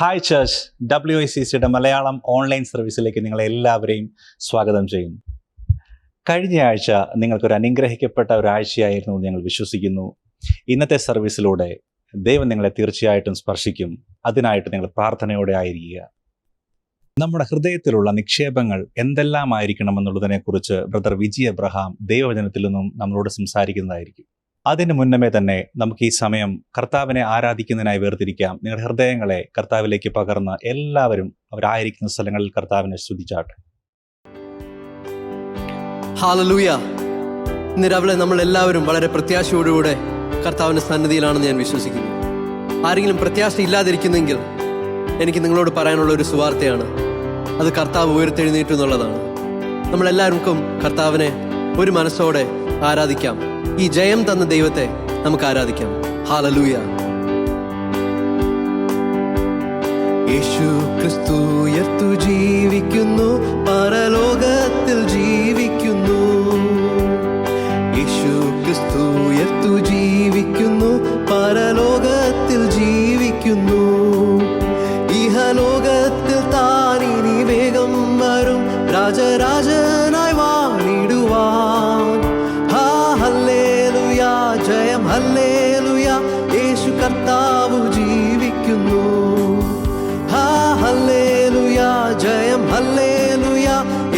Hi church, WICCയുടെ Malayalam online സർവീസിലേക്ക് നിങ്ങളെ എല്ലാവരെയും സ്വാഗതം ചെയ്യുന്നു. കഴിഞ്ഞ ആഴ്ച നിങ്ങൾക്കൊരു അനുഗ്രഹിക്കപ്പെട്ട ഒരാഴ്ചയായിരുന്നു എന്ന് ഞങ്ങൾ വിശ്വസിക്കുന്നു. ഇന്നത്തെ സർവീസിലൂടെ ദൈവം നിങ്ങളെ തീർച്ചയായിട്ടും സ്പർശിക്കും. അതിനായിട്ട് നിങ്ങൾ പ്രാർത്ഥനയോടെ ആയിരിക്കുക. നമ്മുടെ ഹൃദയത്തിലുള്ള നിക്ഷേപങ്ങൾ എന്തെല്ലാമായിരിക്കണമെന്നുള്ളതിനെക്കുറിച്ച് ബ്രദർ വിജി എബ്രഹാം ദൈവവചനത്തിൽ നിന്നും നമ്മളോട് സംസാരിക്കുന്നതായിരിക്കും. അതിന് മുന്നമേ തന്നെ നമുക്ക് ഈ സമയം കർത്താവിനെ ആരാധിക്കുന്നതിനായി വേർതിരിക്കാം. നിങ്ങളുടെ ഹൃദയങ്ങളെ കർത്താവിലേക്ക് പകർന്ന് എല്ലാവരും അവരായിരിക്കുന്ന സ്ഥലങ്ങളിൽ കർത്താവിനെ സ്തുതിച്ചാട്ടെ. ഹല്ലേലൂയ. ഇന്ന് രാവിലെ നമ്മൾ എല്ലാവരും വളരെ പ്രത്യാശയോടുകൂടെ കർത്താവിൻ്റെ സന്നിധിയിലാണെന്ന് ഞാൻ വിശ്വസിക്കുന്നു. ആരെങ്കിലും പ്രത്യാശ ഇല്ലാതിരിക്കുന്നെങ്കിൽ എനിക്ക് നിങ്ങളോട് പറയാനുള്ള ഒരു സുവാർത്തയാണ്. അത് കർത്താവ് ഉയർത്തെഴുന്നേറ്റു എന്നുള്ളതാണ്. നമ്മളെല്ലാവർക്കും കർത്താവിനെ ഒരു മനസ്സോടെ ആരാധിക്കാം. ഈ ജയം തന്ന ദൈവത്തെ നമുക്ക് ആരാധിക്കാം. ഹല്ലേലൂയ. യേശു ക്രിസ്തു ഉയർത്തു ജീവിക്കുന്നു, പരലോകത്തിൽ ജീവിക്കുന്നു. യേശു ക്രിസ്തു ഉയർത്തു ജീവിക്കുന്നു, പരലോകത്തിൽ ജീവിക്കുന്നു. ഇഹലോകത്തിൽ താൻ ഇനി വേഗം വരും, രാജരാജനായി വാണിടുവാൻ. ഹല്ലേലൂയ, ജയം ഹല്ലേലൂയ, യേശു കർത്താവ് ജീവിക്കുന്നു. ഹല്ലേലൂയ, ജയം ഹല്ലേലൂയ,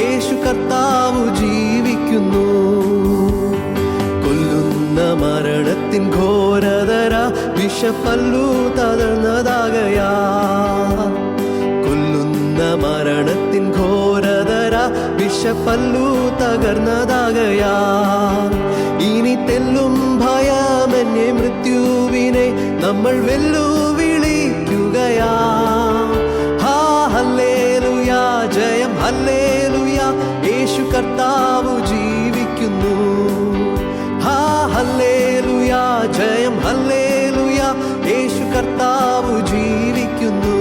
യേശു കർത്താവ് ജീവിക്കുന്നു. കൊല്ലുന്ന മരണത്തിൻ ഘോരതര വിഷപ്പല്ലു തളർന്നതാകയാ. കൊല്ലുന്ന മരണത്തിൻ ഘോരതര വിഷപ്പല്ലു തകർന്നതാകയാ. ഇനി തെല്ലും ഭയമെന്നെ മൃത്യുവിനെ നമ്മൾ വെല്ലുവിളിക്കുകയാ. ഹല്ലേലൂയ, ജയം ഹല്ലേലൂയ, യേശു കർത്താവ് ജീവിക്കുന്നു. ഹല്ലേലൂയ, ജയം ഹല്ലേലൂയ, യേശു കർത്താവ് ജീവിക്കുന്നു.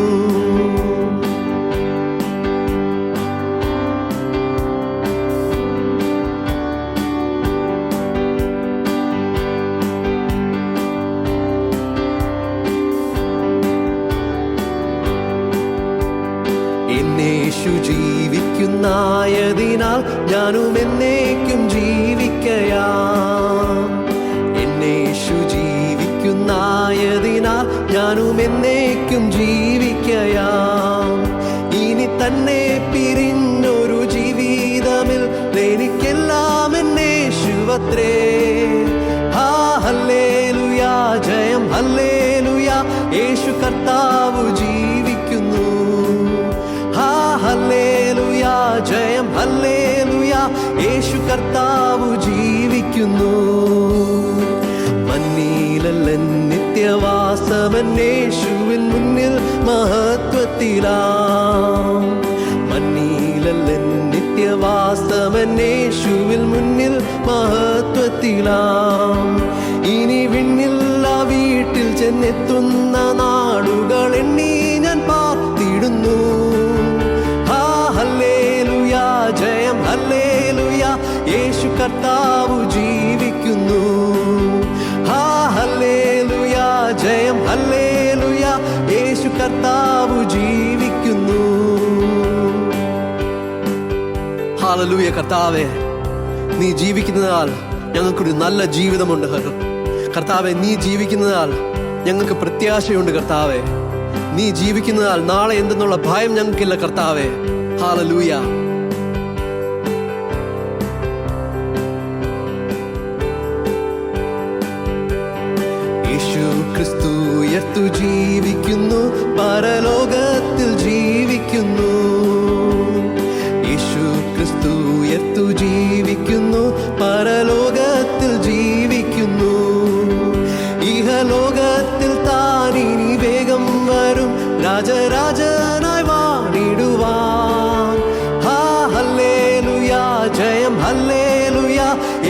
യേശു ജീവിക്കുന്നായതിനാൽ ഞാനും എന്നേക്കും ജീവിക്കയാം. എന്നേശു ജീവിക്കുന്നായതിനാൽ ഞാനും എന്നേക്കും ജീവിക്കയാം. ഇനി തന്നെ പിരിഞ്ഞൊരു ജീവിതമിൽ എനിക്കെല്ലാം എന്നേശുവത്രേ. ഹല്ലേലൂയ, ജയം ഹല്ലേലൂയ, യേശു കർത്താവ് ജീവിക്കുന്നു. ഹല്ലേലൂയ, ജയം ഹല്ലേലൂയ, യേശു കർത്താവ് ജീവിക്കുന്നു. മന്നീലല്ലൻ നിത്യവാസമന്നേശുവിൻ മുന്നിൽ മഹത്വത്തിലാം. മന്നീലല്ലൻ നിത്യവാസമന്നേശുവിൻ മുന്നിൽ മഹത്വത്തിലാം. ഇനി വിണ്ണില്ല വീട്ടിൽ ചെന്നെത്തുന്ന നാടുകൾ എണ്ണി ഞാൻ പാർത്തിടുന്നു. ഹല്ലേലൂയ, ജയം ഹല്ലേലൂയ, യേശു കർത്താവ് ജീവിക്കുന്നു. ഹല്ലേലൂയ, ജയം ഹല്ലേലൂയ, യേശു കർത്താവ് ജീവിക്കുന്നു. ഹല്ലേലൂയ. കർത്താവേ, നീ ജീവിക്കുന്നതിനാൽ ഞങ്ങൾക്കൊരു നല്ല ജീവിതമുണ്ട്. കർത്താവെ, നീ ജീവിക്കുന്നതിനാൽ ഞങ്ങൾക്ക് പ്രത്യാശയുണ്ട്. കർത്താവെ, നീ ജീവിക്കുന്നതിനാൽ നാളെ എന്തെന്നുള്ള ഭയം ഞങ്ങൾക്കില്ല. കർത്താവെ, ഹല്ലേലൂയ. യേശു ക്രിസ്തു ഉയർത്തു ജീവിക്കുന്നു, പരലോകത്തിൽ ജീവിക്കുന്നു. യേശു ക്രിസ്തു ഉയർത്തു ജീവിക്കുന്നു, പരലോകത്തിൽ ജീവിക്കുന്നു. ഇഹലോകത്തിൽ താൻ ഇനി വേഗം വരും, രാജരാജനായി വാണിടുവാൻ. ഹല്ലേലൂയ, ജയം ഹല്ലേലൂയ,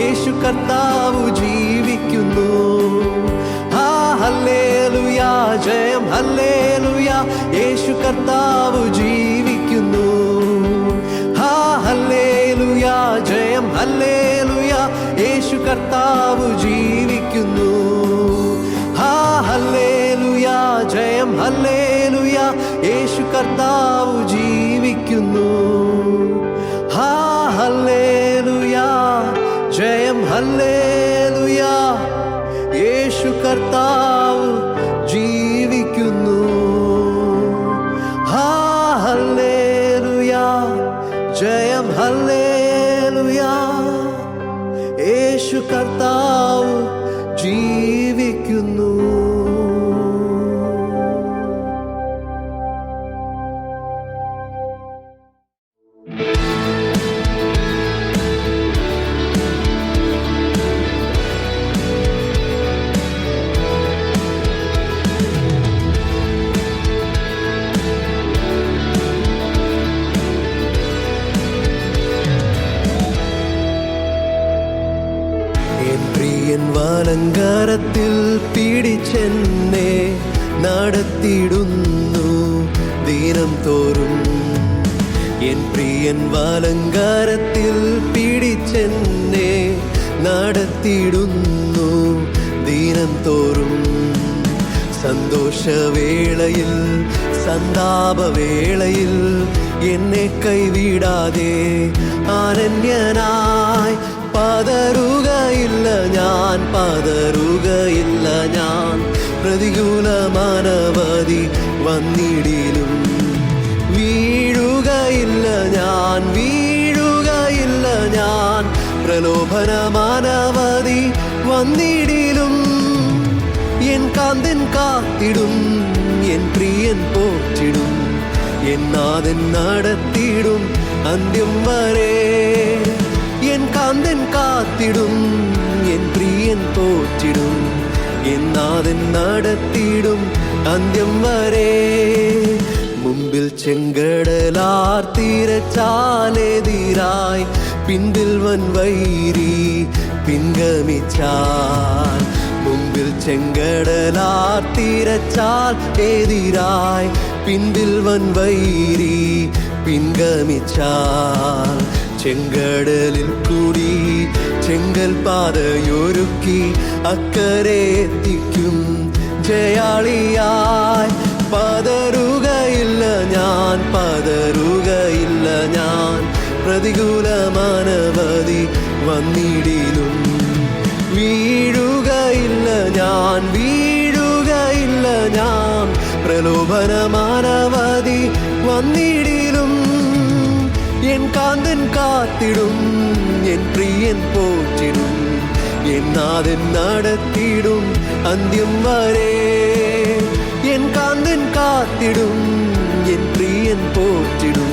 യേശു കർത്താവ് ജീവിക്കുന്നു. ഹല്ലേലൂയ, ജയം ഹല്ലേലൂയ, യേശു കർത്താവ് ജീവിക്കുന്നു. ഹല്ലേലൂയ, ജയം ഹല്ലേലൂയ, യേശു കർത്താവ് ജീവിക്കുന്നു. ഹല്ലേലൂയ, ജയം ഹല്ലേലൂയ, കർത്താവ് ജീവിക്കുന്നു. വാലങ്കാരത്തിൽ പിടിച്ചെന്നെ നടത്തിയിടുന്നു ദിനം തോറും. എൻ പ്രിയൻ വാലങ്കാരത്തിൽ പിടിച്ചെന്നെ നടത്തിയിടുന്നു ദിനം തോറും. സന്തോഷവേളയിൽ സന്താപവേളയിൽ എന്നെ കൈവിടാതെ അനന്യനായി പതറുകയില്ല ഞാൻ, പതറുകയില്ല ഞാൻ. പ്രതികൂലമാനവധി വന്നിടിലും വീഴുകയില്ല ഞാൻ, വീഴുകയില്ല ഞാൻ. പ്രലോഭനമാനവധി വന്നിടിലും എൻ കാന്തൻ കാത്തിടും, എൻ പ്രിയൻ പോറ്റിടും, എൻ നാഥൻ നടത്തിയിടും അന്ത്യം വരെ. എൻ കാന്തൻ കാത്തിടും, എൻ പ്രിയൻ പോറ്റിടും, എൻ നാഥൻ നടത്തിയിടും അന്ത്യം വരെ. മുമ്പിൽ ചെങ്കടലാർ തിരച്ചാലെതിരായി പിൻപിൽ വൻവൈരി പിൻഗമിച്ചാൽ. മുമ്പിൽ ചെങ്കടലാർ തിരച്ചാൽ എതിരായി പിൻപിൽ വൻവൈരി പിൻഗമിച്ചാൽ. ചെങ്കടലിൽ കൂടി ചെങ്കൽ പാതയൊരുക്കി അക്കരെ എത്തിക്കും ജയാളിയായി. പതറുകയില്ല ഞാൻ, പതറുകയില്ല ഞാൻ. പ്രതികൂലമാനവധി വന്നിടിലും വീഴുകയില്ല ഞാൻ, വീഴുകയില്ല ഞാൻ. പ്രലോഭനമാനവധി വന്നിടിലും എൻ കാന്തൻ കാത്തിടും, എൻ പ്രിയൻ പോറ്റിടും, എൻ നാഥൻ നടത്തിയിടും അന്ത്യം വരെ. എൻ കാന്തൻ കാത്തിടും, എൻ പ്രിയൻ പോറ്റിടും,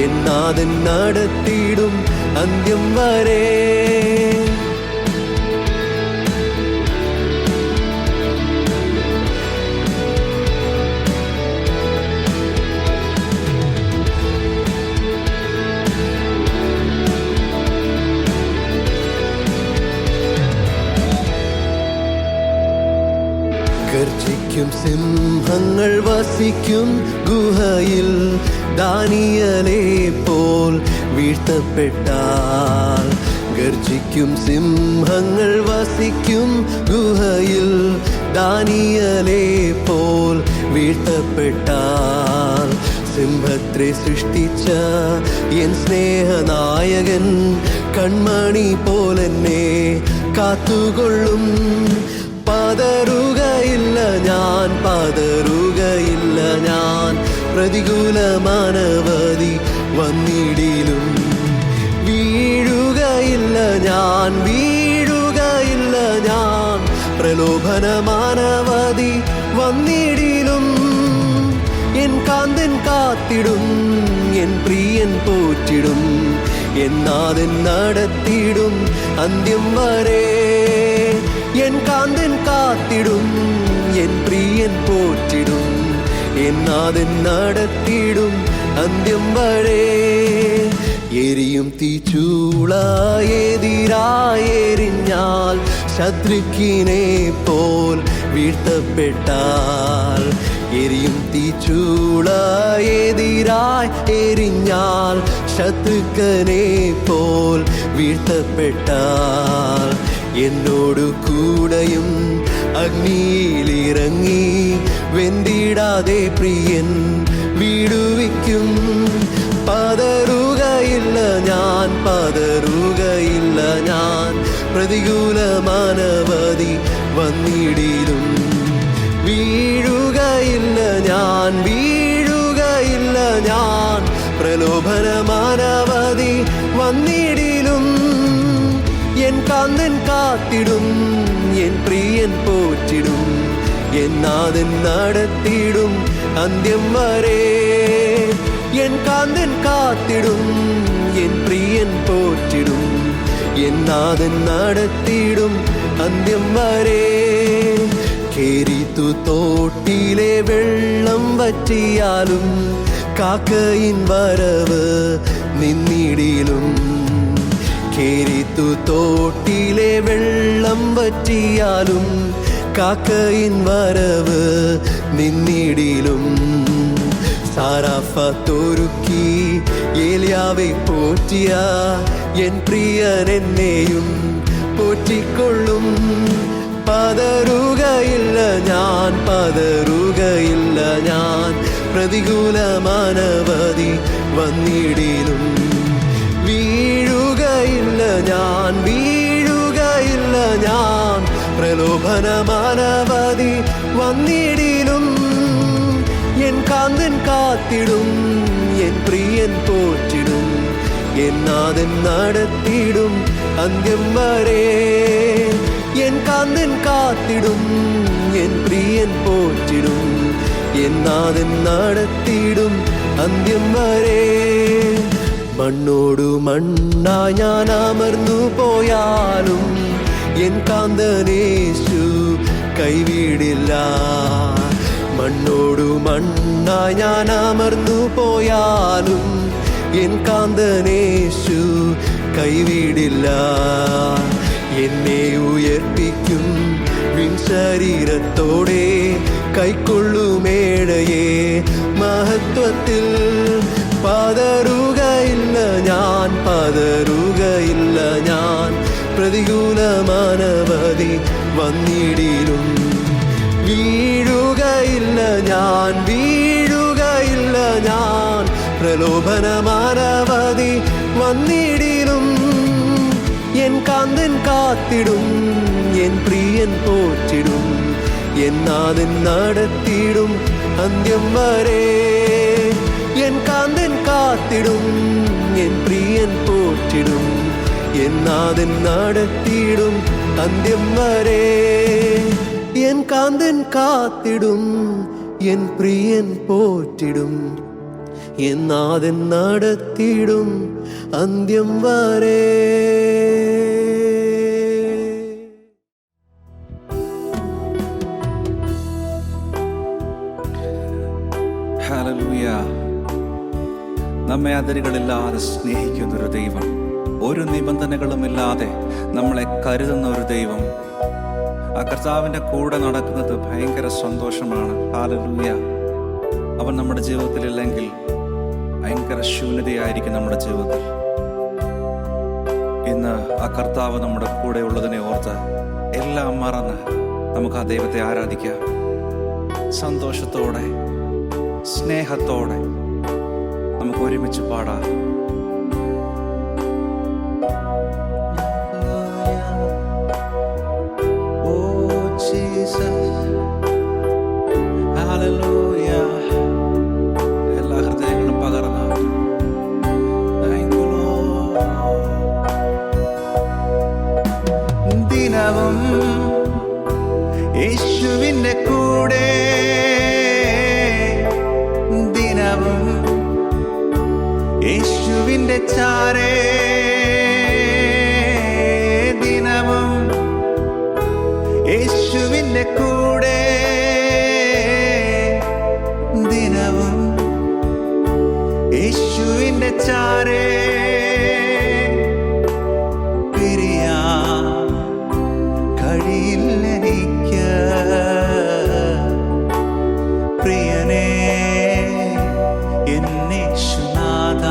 എൻ നാഥൻ നടത്തിയിടും അന്ത്യം വരെ. ഗർജിക്കും സിംഹങ്ങൾ വസിക്കും ഗുഹയിൽ ദാനിയേലെ പോൽ വീഴ്ത്തപ്പെട്ടാൽ. ഗർജിക്കും സിംഹങ്ങൾ വസിക്കും ഗുഹയിൽ ദാനിയേലെ പോൽ വീഴ്ത്തപ്പെട്ടാൽ. സിംഹത്തെ സൃഷ്ടിച്ച എൻ സ്നേഹനായകൻ കൺമണി പോലെന്നെ കാത്തുകൊള്ളും. പതറുകയില്ല ഞാൻ, പതറുകയില്ല ഞാൻ. പ്രതികൂലമാനവധി വന്നിടിലും വീഴുകയില്ല ഞാൻ, വീഴുകയില്ല ഞാൻ. പ്രലോഭനമാനവധി വന്നിടിലും എൻ കാന്തൻ കാത്തിടും, എൻ പ്രിയൻ പോറ്റിടും, എൻ നാഥൻ നടത്തിയിടും അന്ത്യം വരെ. എൻ കാന്തൻ കാത്തിടും, എൻ പ്രിയൻ പോറ്റിടും, എൻ നാഥൻ നടത്തിയിടും അന്ത്യം വരെ. എരിയും തീച്ചൂളായെതിരായെറിഞ്ഞാൽ ശത്രുക്കിനെ പോൽ വീഴ്ത്തപ്പെട്ടാൽ. എരിയും തീച്ചൂളായെതിരായി എറിഞ്ഞാൽ ശത്രുക്കനെ പോൽ വീഴ്ത്തപ്പെട്ടാൽ. എന്നോടു കൂടെയും അഗ്നിയിലിറങ്ങി വെന്തിടാതെ പ്രിയൻ വീടുവിക്കും. പതറുകയില്ല ഞാൻ, പതറുകയില്ല ഞാൻ. പ്രതികൂലമാനവധി വന്നിടിലും വീഴുകയില്ല ഞാൻ, വീഴുകയില്ല ഞാൻ. പ്രലോഭനമാനവധി വന്നിടിലും എൻ കാന്തൻ കാത്തിടും, എൻ പ്രിയൻ പോറ്റിടും, എൻ നാഥൻ നടത്തിടും അന്ത്യം വരെ. എൻ കാന്തൻ കാത്തിടും, എൻ പ്രിയൻ പോറ്റിടും, എൻ നാഥൻ നടത്തിടും അന്ത്യം വരെ. കേരിത്തു തോട്ടിലെ വെള്ളം വറ്റിയാലും കാക്കയിൻ വരവ് നിന്നിടിലും. കേരിത്തു തോട്ടിലെ വെള്ളം വറ്റിയാലും കാക്കയിൻ വരവ് നിന്നിടിലും. സാറാഫത്തൊരുക്കി ഏലിയാവെ പോറ്റിയ എൻ പ്രിയൻ എന്നെയും പോറ്റിക്കൊള്ളും. പതറുകയില്ല ഞാൻ, പതറുകയില്ല ഞാൻ, പ്രതികൂലമാനവധി വന്നിടിലും. വീഴുകയില്ല ഞാൻ, വീഴുകയില്ല ഞാൻ, പ്രലോഭനമാനവധി വന്നിടിലും. എൻ കാന്തൻ കാത്തിടും, എൻ പ്രിയൻ പോറ്റിടും, എൻ നാഥൻ നടത്തിടും അന്ത്യം വരെ. എൻ കാന്തൻ കാത്തിടും, എൻ പ്രിയൻ പോറ്റിടും, എൻ നാഥൻ നടത്തിടും അന്ത്യം വരെ. മണ്ണോടു മണ്ണാ ഞാൻ അമർന്നു പോയാലും എൻ കാന്തനേശു കൈവിടില്ല. മണ്ണോടു മണ്ണാ ഞാൻ അമർന്നു പോയാലും എൻ കാന്തനേശു കൈവിടില്ല. എന്നെ ഉയർപ്പിക്കും ശരീരത്തോടെ, കൈക്കൊള്ളുമേടയെ മഹത്വത്തിൽ. പതറുകയില്ല ഞാൻ, പതറുകയില്ല ഞാൻ, പ്രതികൂലമാനവധി വന്നിടിലും. വീഴുകയില്ല ഞാൻ, വീഴുകയില്ല ഞാൻ, പ്രലോഭനമാനവധി വന്നിടിലും. എൻ കാന്തൻ കാത്തിടും, എൻ പ്രിയൻ പോറ്റിടും, എൻ നാഥൻ നടത്തിടും അന്ത്യം വരെ. എൻ കാന്തൻ കാത്തിടും, എൻ പ്രിയൻ പോറ്റിടും, എൻ നാഥൻ നടത്തിടും അന്ത്യം വരെ. എൻ കാന്തൻ കാത്തിടും, എൻ പ്രിയൻ പോറ്റിടും, എൻ നാഥൻ നടത്തിടും അന്ത്യം വരെ. ഹല്ലേലൂയ. നമ്മെ അതിരുകളില്ലാതെ സ്നേഹിക്കുന്നൊരു ദൈവം, ഒരു നിബന്ധനകളുമില്ലാതെ നമ്മളെ കരുതുന്ന ഒരു ദൈവം. ആ കർത്താവിൻ്റെ കൂടെ നടക്കുന്നത് ഭയങ്കര സന്തോഷമാണ്. ഹല്ലേലൂയ. അവൻ നമ്മുടെ ജീവിതത്തിലില്ലെങ്കിൽ ഭയങ്കര ശൂന്യതയായിരിക്കും നമ്മുടെ ജീവിതത്തിൽ. ഇന്ന് ആ കർത്താവ് നമ്മുടെ കൂടെ ഉള്ളതിനെ ഓർത്ത് എല്ലാം മറന്ന് നമുക്ക് ആ ദൈവത്തെ ആരാധിക്കാം. സന്തോഷത്തോടെ, സ്നേഹത്തോടെ നമുക്ക് ഒരുമിച്ച് പാടാം. എല്ലാ ഹൃദയങ്ങളും പകർന്നാണ്. ദിനവും യേശുവിന്റെ കൂടെ, ദിനവും യേശുവിന്റെ ചാരേ, ദിനവും യേശുവിന്റെ കൂടെ, ദിനവും യേശുവിന്റെ ചാരേ. പ്രിയനേ എന്നേശുനാഥ,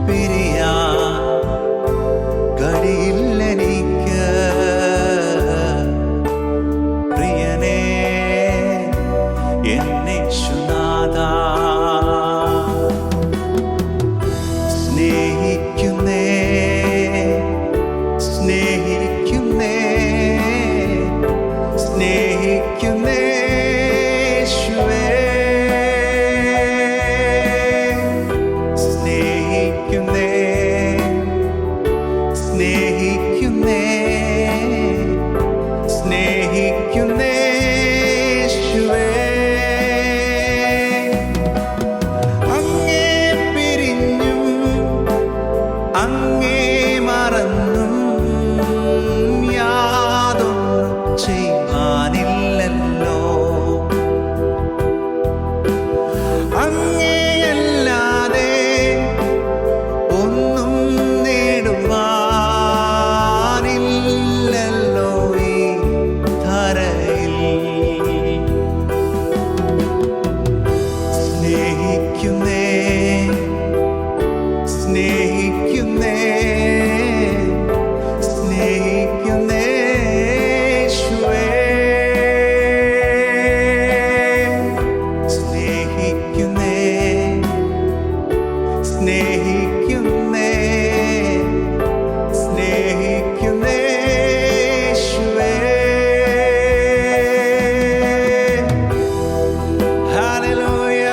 പിരിയാ കഴിയില്ലെനിക്ക്. പ്രിയനേ എന്നേശുനാഥ, സ്നേഹിക്കുന്നേ യേശുവേ. അങ്ങേ പിരിഞ്ഞും അങ്ങേ മറന്നും യാതൊന്നും ചെയ്യുവാനില്ലല്ലോ. അങ്ങേയല്ലാതെ ഒന്നും നേടുവാനില്ലല്ലോ ഈ ധരയിൽ. സ്നേഹിക്കുന്നേ സ്നേഹിക്കുന്നേ സ്നേഹിക്കുന്നേ യേശുവേ. സ്നേഹിക്കുന്നേ സ്നേഹിക്കുന്നേ സ്നേഹിക്കുന്നേ യേശുവേ. ഹല്ലേലൂയ.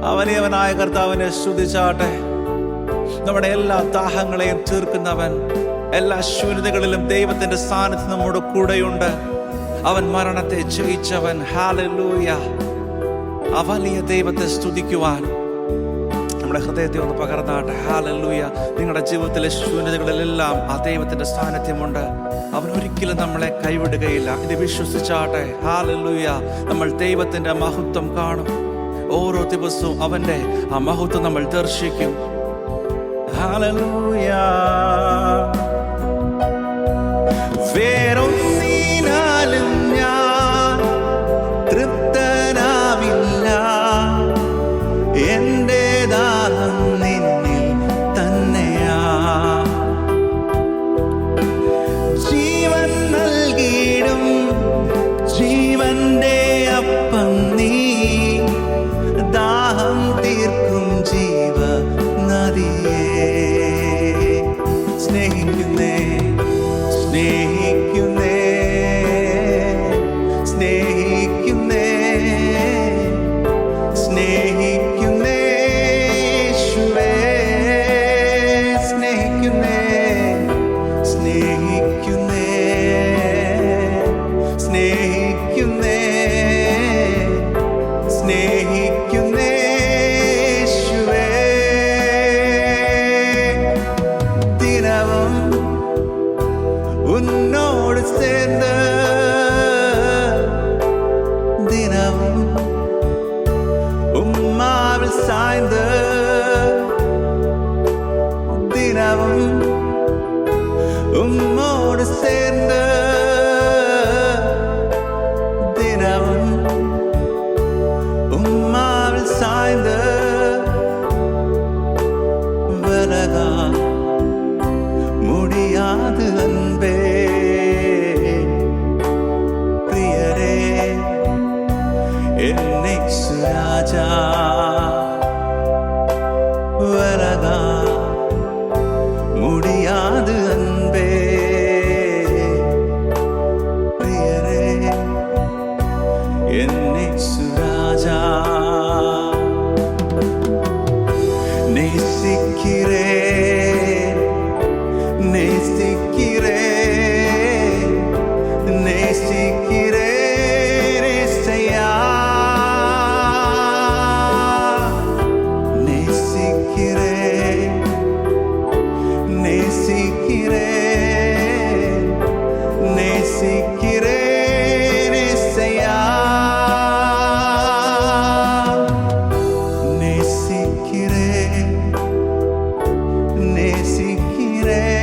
അവനവനായ കർത്താവിനെ സ്തുതിച്ചാട്ടെ. നമ്മുടെ എല്ലാ ദാഹങ്ങളെയും തീർക്കുന്നവൻ, എല്ലാ ശൂന്യതകളിലും ദൈവത്തിന്റെ സാന്നിധ്യം നമ്മുടെ കൂടെയുണ്ട്. അവൻ മരണത്തെ ജയിച്ചവൻ. ഹല്ലേലൂയ. ആ വലിയ ദൈവത്തെ സ്തുതിക്കുവാൻ നമ്മുടെ ഹൃദയത്തെ ഒന്ന് പകർന്നാട്ടെ. ഹല്ലേലൂയ. നിങ്ങളുടെ ജീവിതത്തിലെ ശൂന്യതകളിലെല്ലാം ആ ദൈവത്തിന്റെ സാന്നിധ്യമുണ്ട്. അവൻ ഒരിക്കലും നമ്മളെ കൈവിടുകയില്ല. ഇത് വിശ്വസിച്ചാട്ടെ. ഹല്ലേലൂയ. നമ്മൾ ദൈവത്തിന്റെ മഹത്വം കാണും. ഓരോ ദിവസവും അവന്റെ ആ മഹത്വം നമ്മൾ ദർശിക്കും. ഹല്ലേലൂയ. വേറൊന്നിനാലും ഞാൻ തൃപ്തനാവില്ല. എൻ്റെ ദാഹം നിന്നിൽ തന്നെയാ. ജീവൻ നൽകിയിടും ജീവന്റെ അപ്പം നീ. ദാഹം തീർക്കും ജീവ നദിയേ. സ്നേഹിക്കുന്നേ സ്നേഹിക്കുന്നേ സ്നേഹിക്കുന്നേ സ്നേഹിക്കുന്നേ യേശുവേ. സ്നേഹിക്കുന്നേ സ്നേഹിക്കുന്നേ സ്നേഹിക്കുന്നേ സ്നേഹിക്കുന്നേ യേശുവേ. ദിനവും ഉന്നോട് ചേർന്ന് ദിനവും ഉമ്മാവിൽ സാய்ந்து ദിനവും ഉമ്മോട് ചേർന്ന് ദിനവും ഉമ്മാവിൽ സാய்ந்து விலகா முடியாது அன்பே. பிரியரே என்னை சுராஜா விலகா முடியாது அன்பே. பிரியரே என்னை சுராஜா. நேசிக்கிறேன் நேசிக்கிறேன் நேசிக்கிறேன் ஏசையா. நேசிக்கிறேன் நேசிக்கிறேன் நேசிக்கிறேன் ஏசையா. நேசிக்கிறேன் நேசிக்கிறேன்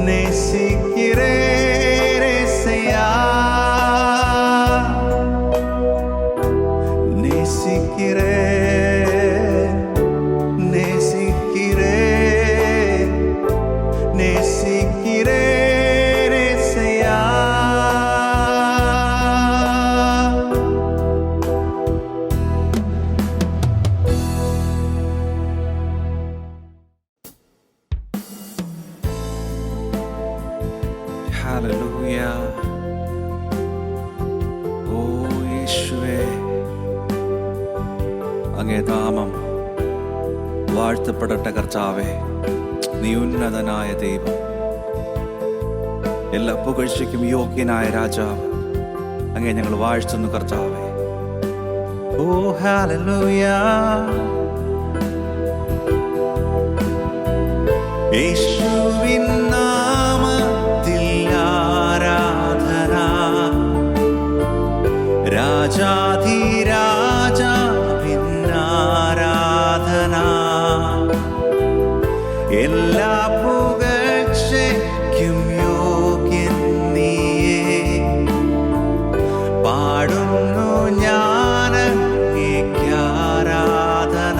நேசிக்கிறேன் ஏசையா. நேசிக்கிறேன் நேசிக்கிறேன் நேசிக்கிறேன் ஏசையா. ഹല്ലേലൂയ. ഓ യേശുവേ, അങ്ങേ നാമം വാഴ്ത്തപ്പെടട്ടെ കർത്താവേ. നീ ഉന്നതനായ ദൈവം, എല്ലാ പുകഴ്ചയ്ക്കും യോഗ്യനായ രാജാവ്, അങ്ങേ ഞങ്ങൾ വാഴ്ത്തുന്നു കർത്താവേ. ഓ ഹല്ലേലൂയ. യേശുവിൻ നാമത്തിൽ ആരാധന, രാജാധിരാജാവിൻ ആരാധന, എല്ലാ പുകഴ്ചയ്ക്കും യോഗ്യൻ നീയേ. പാടുന്നു ഞാൻ അങ്ങേക്ക് ആരാധന,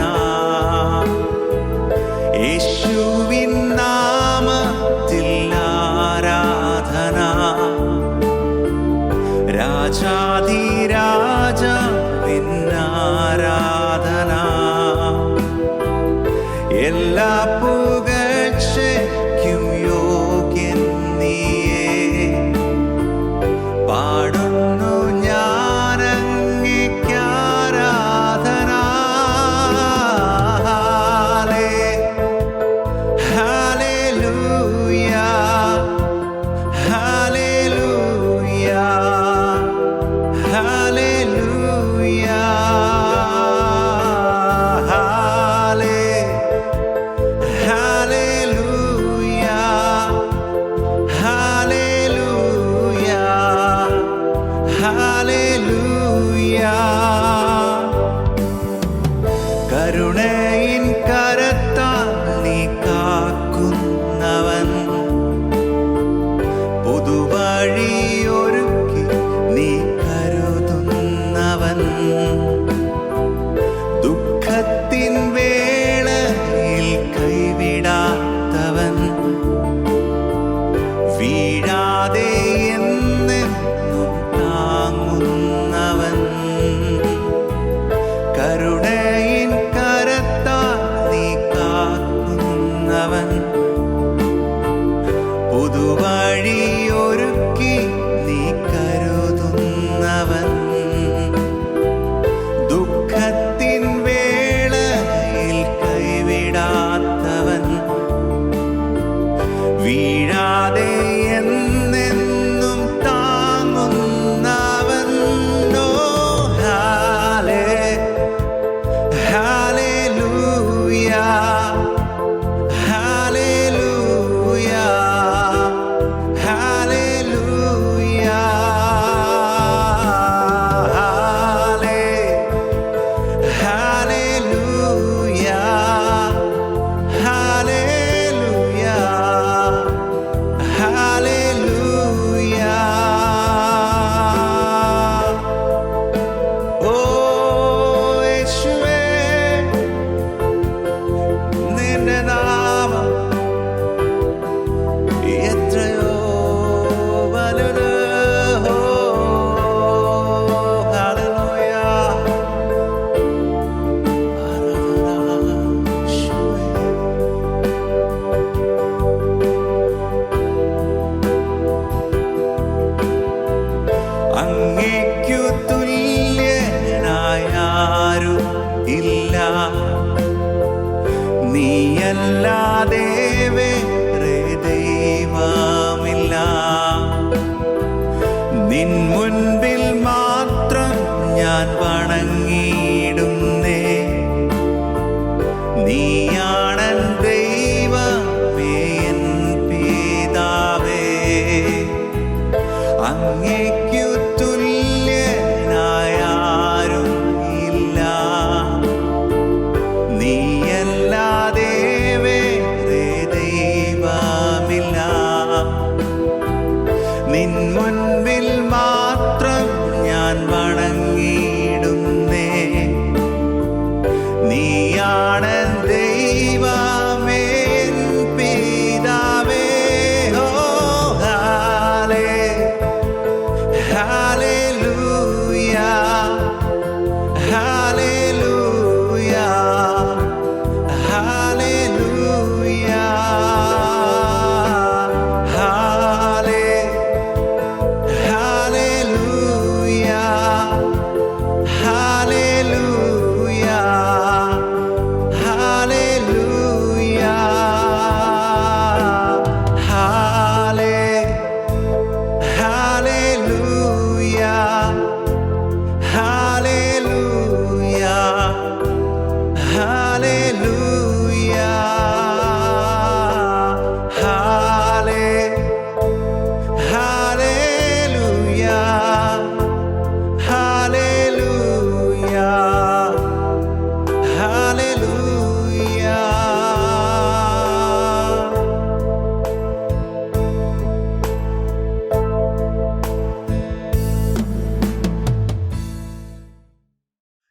യേശുവിൻ നാമത്തിൽ ആരാധന, രാജാധിരാജാവിൻ ആരാധന, എല്ലാ പുകഴ്ചയ്ക്കും യോഗ്യൻ നീയേ. പാടുന്നു ഞാൻ അങ്ങേക്ക് ആരാധന. ഹല്ലേലൂയ, ഹല്ലേലൂയ, ഹല്ലേലൂയ, ഹല്ലേലൂയ, ഹല്ലേലൂയ, ഹല്ലേലൂയ. കരുണയിൻ കരത്താൽ നീ കാക്കുന്നവൻ, പുതുവഴിയൊരുക്കി നീ കരുതുന്നവൻ, ദുഃഖത്തിൻ വേളയിൽ കൈവിടാത്തവൻ, വീഴാതെ എന്നെന്നും താങ്ങുന്നവൻ, കരുണയിൻ കരത്താൽ നീ കാക്കുന്നവൻ, പുതുവഴിയൊരുക്കി നീ കരുതുന്നവൻ, ദുഃഖത്തിൻ വേളയിൽ കൈവിടാത്തവൻ, വീഴാതെ എന്നെന്നും താങ്ങുന്നവൻ. ഓ ഹല്ലേലൂയ, ഹല്ലേലൂയ, ഹല്ലേലൂയ, ഹല്ലേലൂയ, ഹല്ലേലൂയ,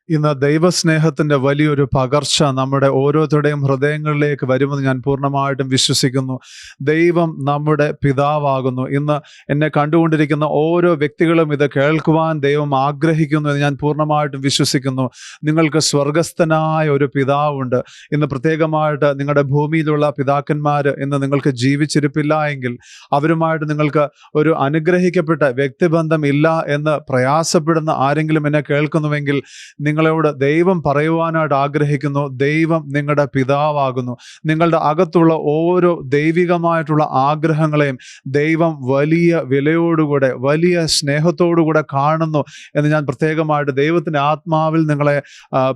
ഇന്ന് ദൈവസ്നേഹത്തിൻ്റെ വലിയൊരു പകർച്ച നമ്മുടെ ഓരോരുത്തരുടെയും ഹൃദയങ്ങളിലേക്ക് വരുമെന്ന് ഞാൻ പൂർണ്ണമായിട്ടും വിശ്വസിക്കുന്നു. ദൈവം നമ്മുടെ പിതാവാകുന്നു. ഇന്ന് എന്നെ കണ്ടുകൊണ്ടിരിക്കുന്ന ഓരോ വ്യക്തികളും ഇത് കേൾക്കുവാൻ ദൈവം ആഗ്രഹിക്കുന്നു എന്ന് ഞാൻ പൂർണ്ണമായിട്ടും വിശ്വസിക്കുന്നു. നിങ്ങൾക്ക് സ്വർഗസ്ഥനായ ഒരു പിതാവുണ്ട്. ഇന്ന് പ്രത്യേകമായിട്ട് നിങ്ങളുടെ ഭൂമിയിലുള്ള പിതാക്കന്മാർ ഇന്ന് നിങ്ങൾക്ക് ജീവിച്ചിരിപ്പില്ല എങ്കിൽ അവരുമായിട്ട് നിങ്ങൾക്ക് ഒരു അനുഗ്രഹിക്കപ്പെട്ട വ്യക്തിബന്ധം ഇല്ല എന്ന് പ്രയാസപ്പെടുന്ന ആരെങ്കിലും എന്നെ കേൾക്കുന്നുവെങ്കിൽ നിങ്ങളോട് ദൈവം പറയുവാനായിട്ട് ആഗ്രഹിക്കുന്നു. ദൈവം നിങ്ങളുടെ പിതാവാകുന്നു. നിങ്ങളുടെ അകത്തുള്ള ഓരോ ദൈവികമായിട്ടുള്ള ആഗ്രഹങ്ങളെയും ദൈവം വലിയ വിലയോടുകൂടെ വലിയ സ്നേഹത്തോടുകൂടെ കാണുന്നു എന്ന് ഞാൻ പ്രത്യേകമായിട്ട് ദൈവത്തിൻ്റെ ആത്മാവിൽ നിങ്ങളെ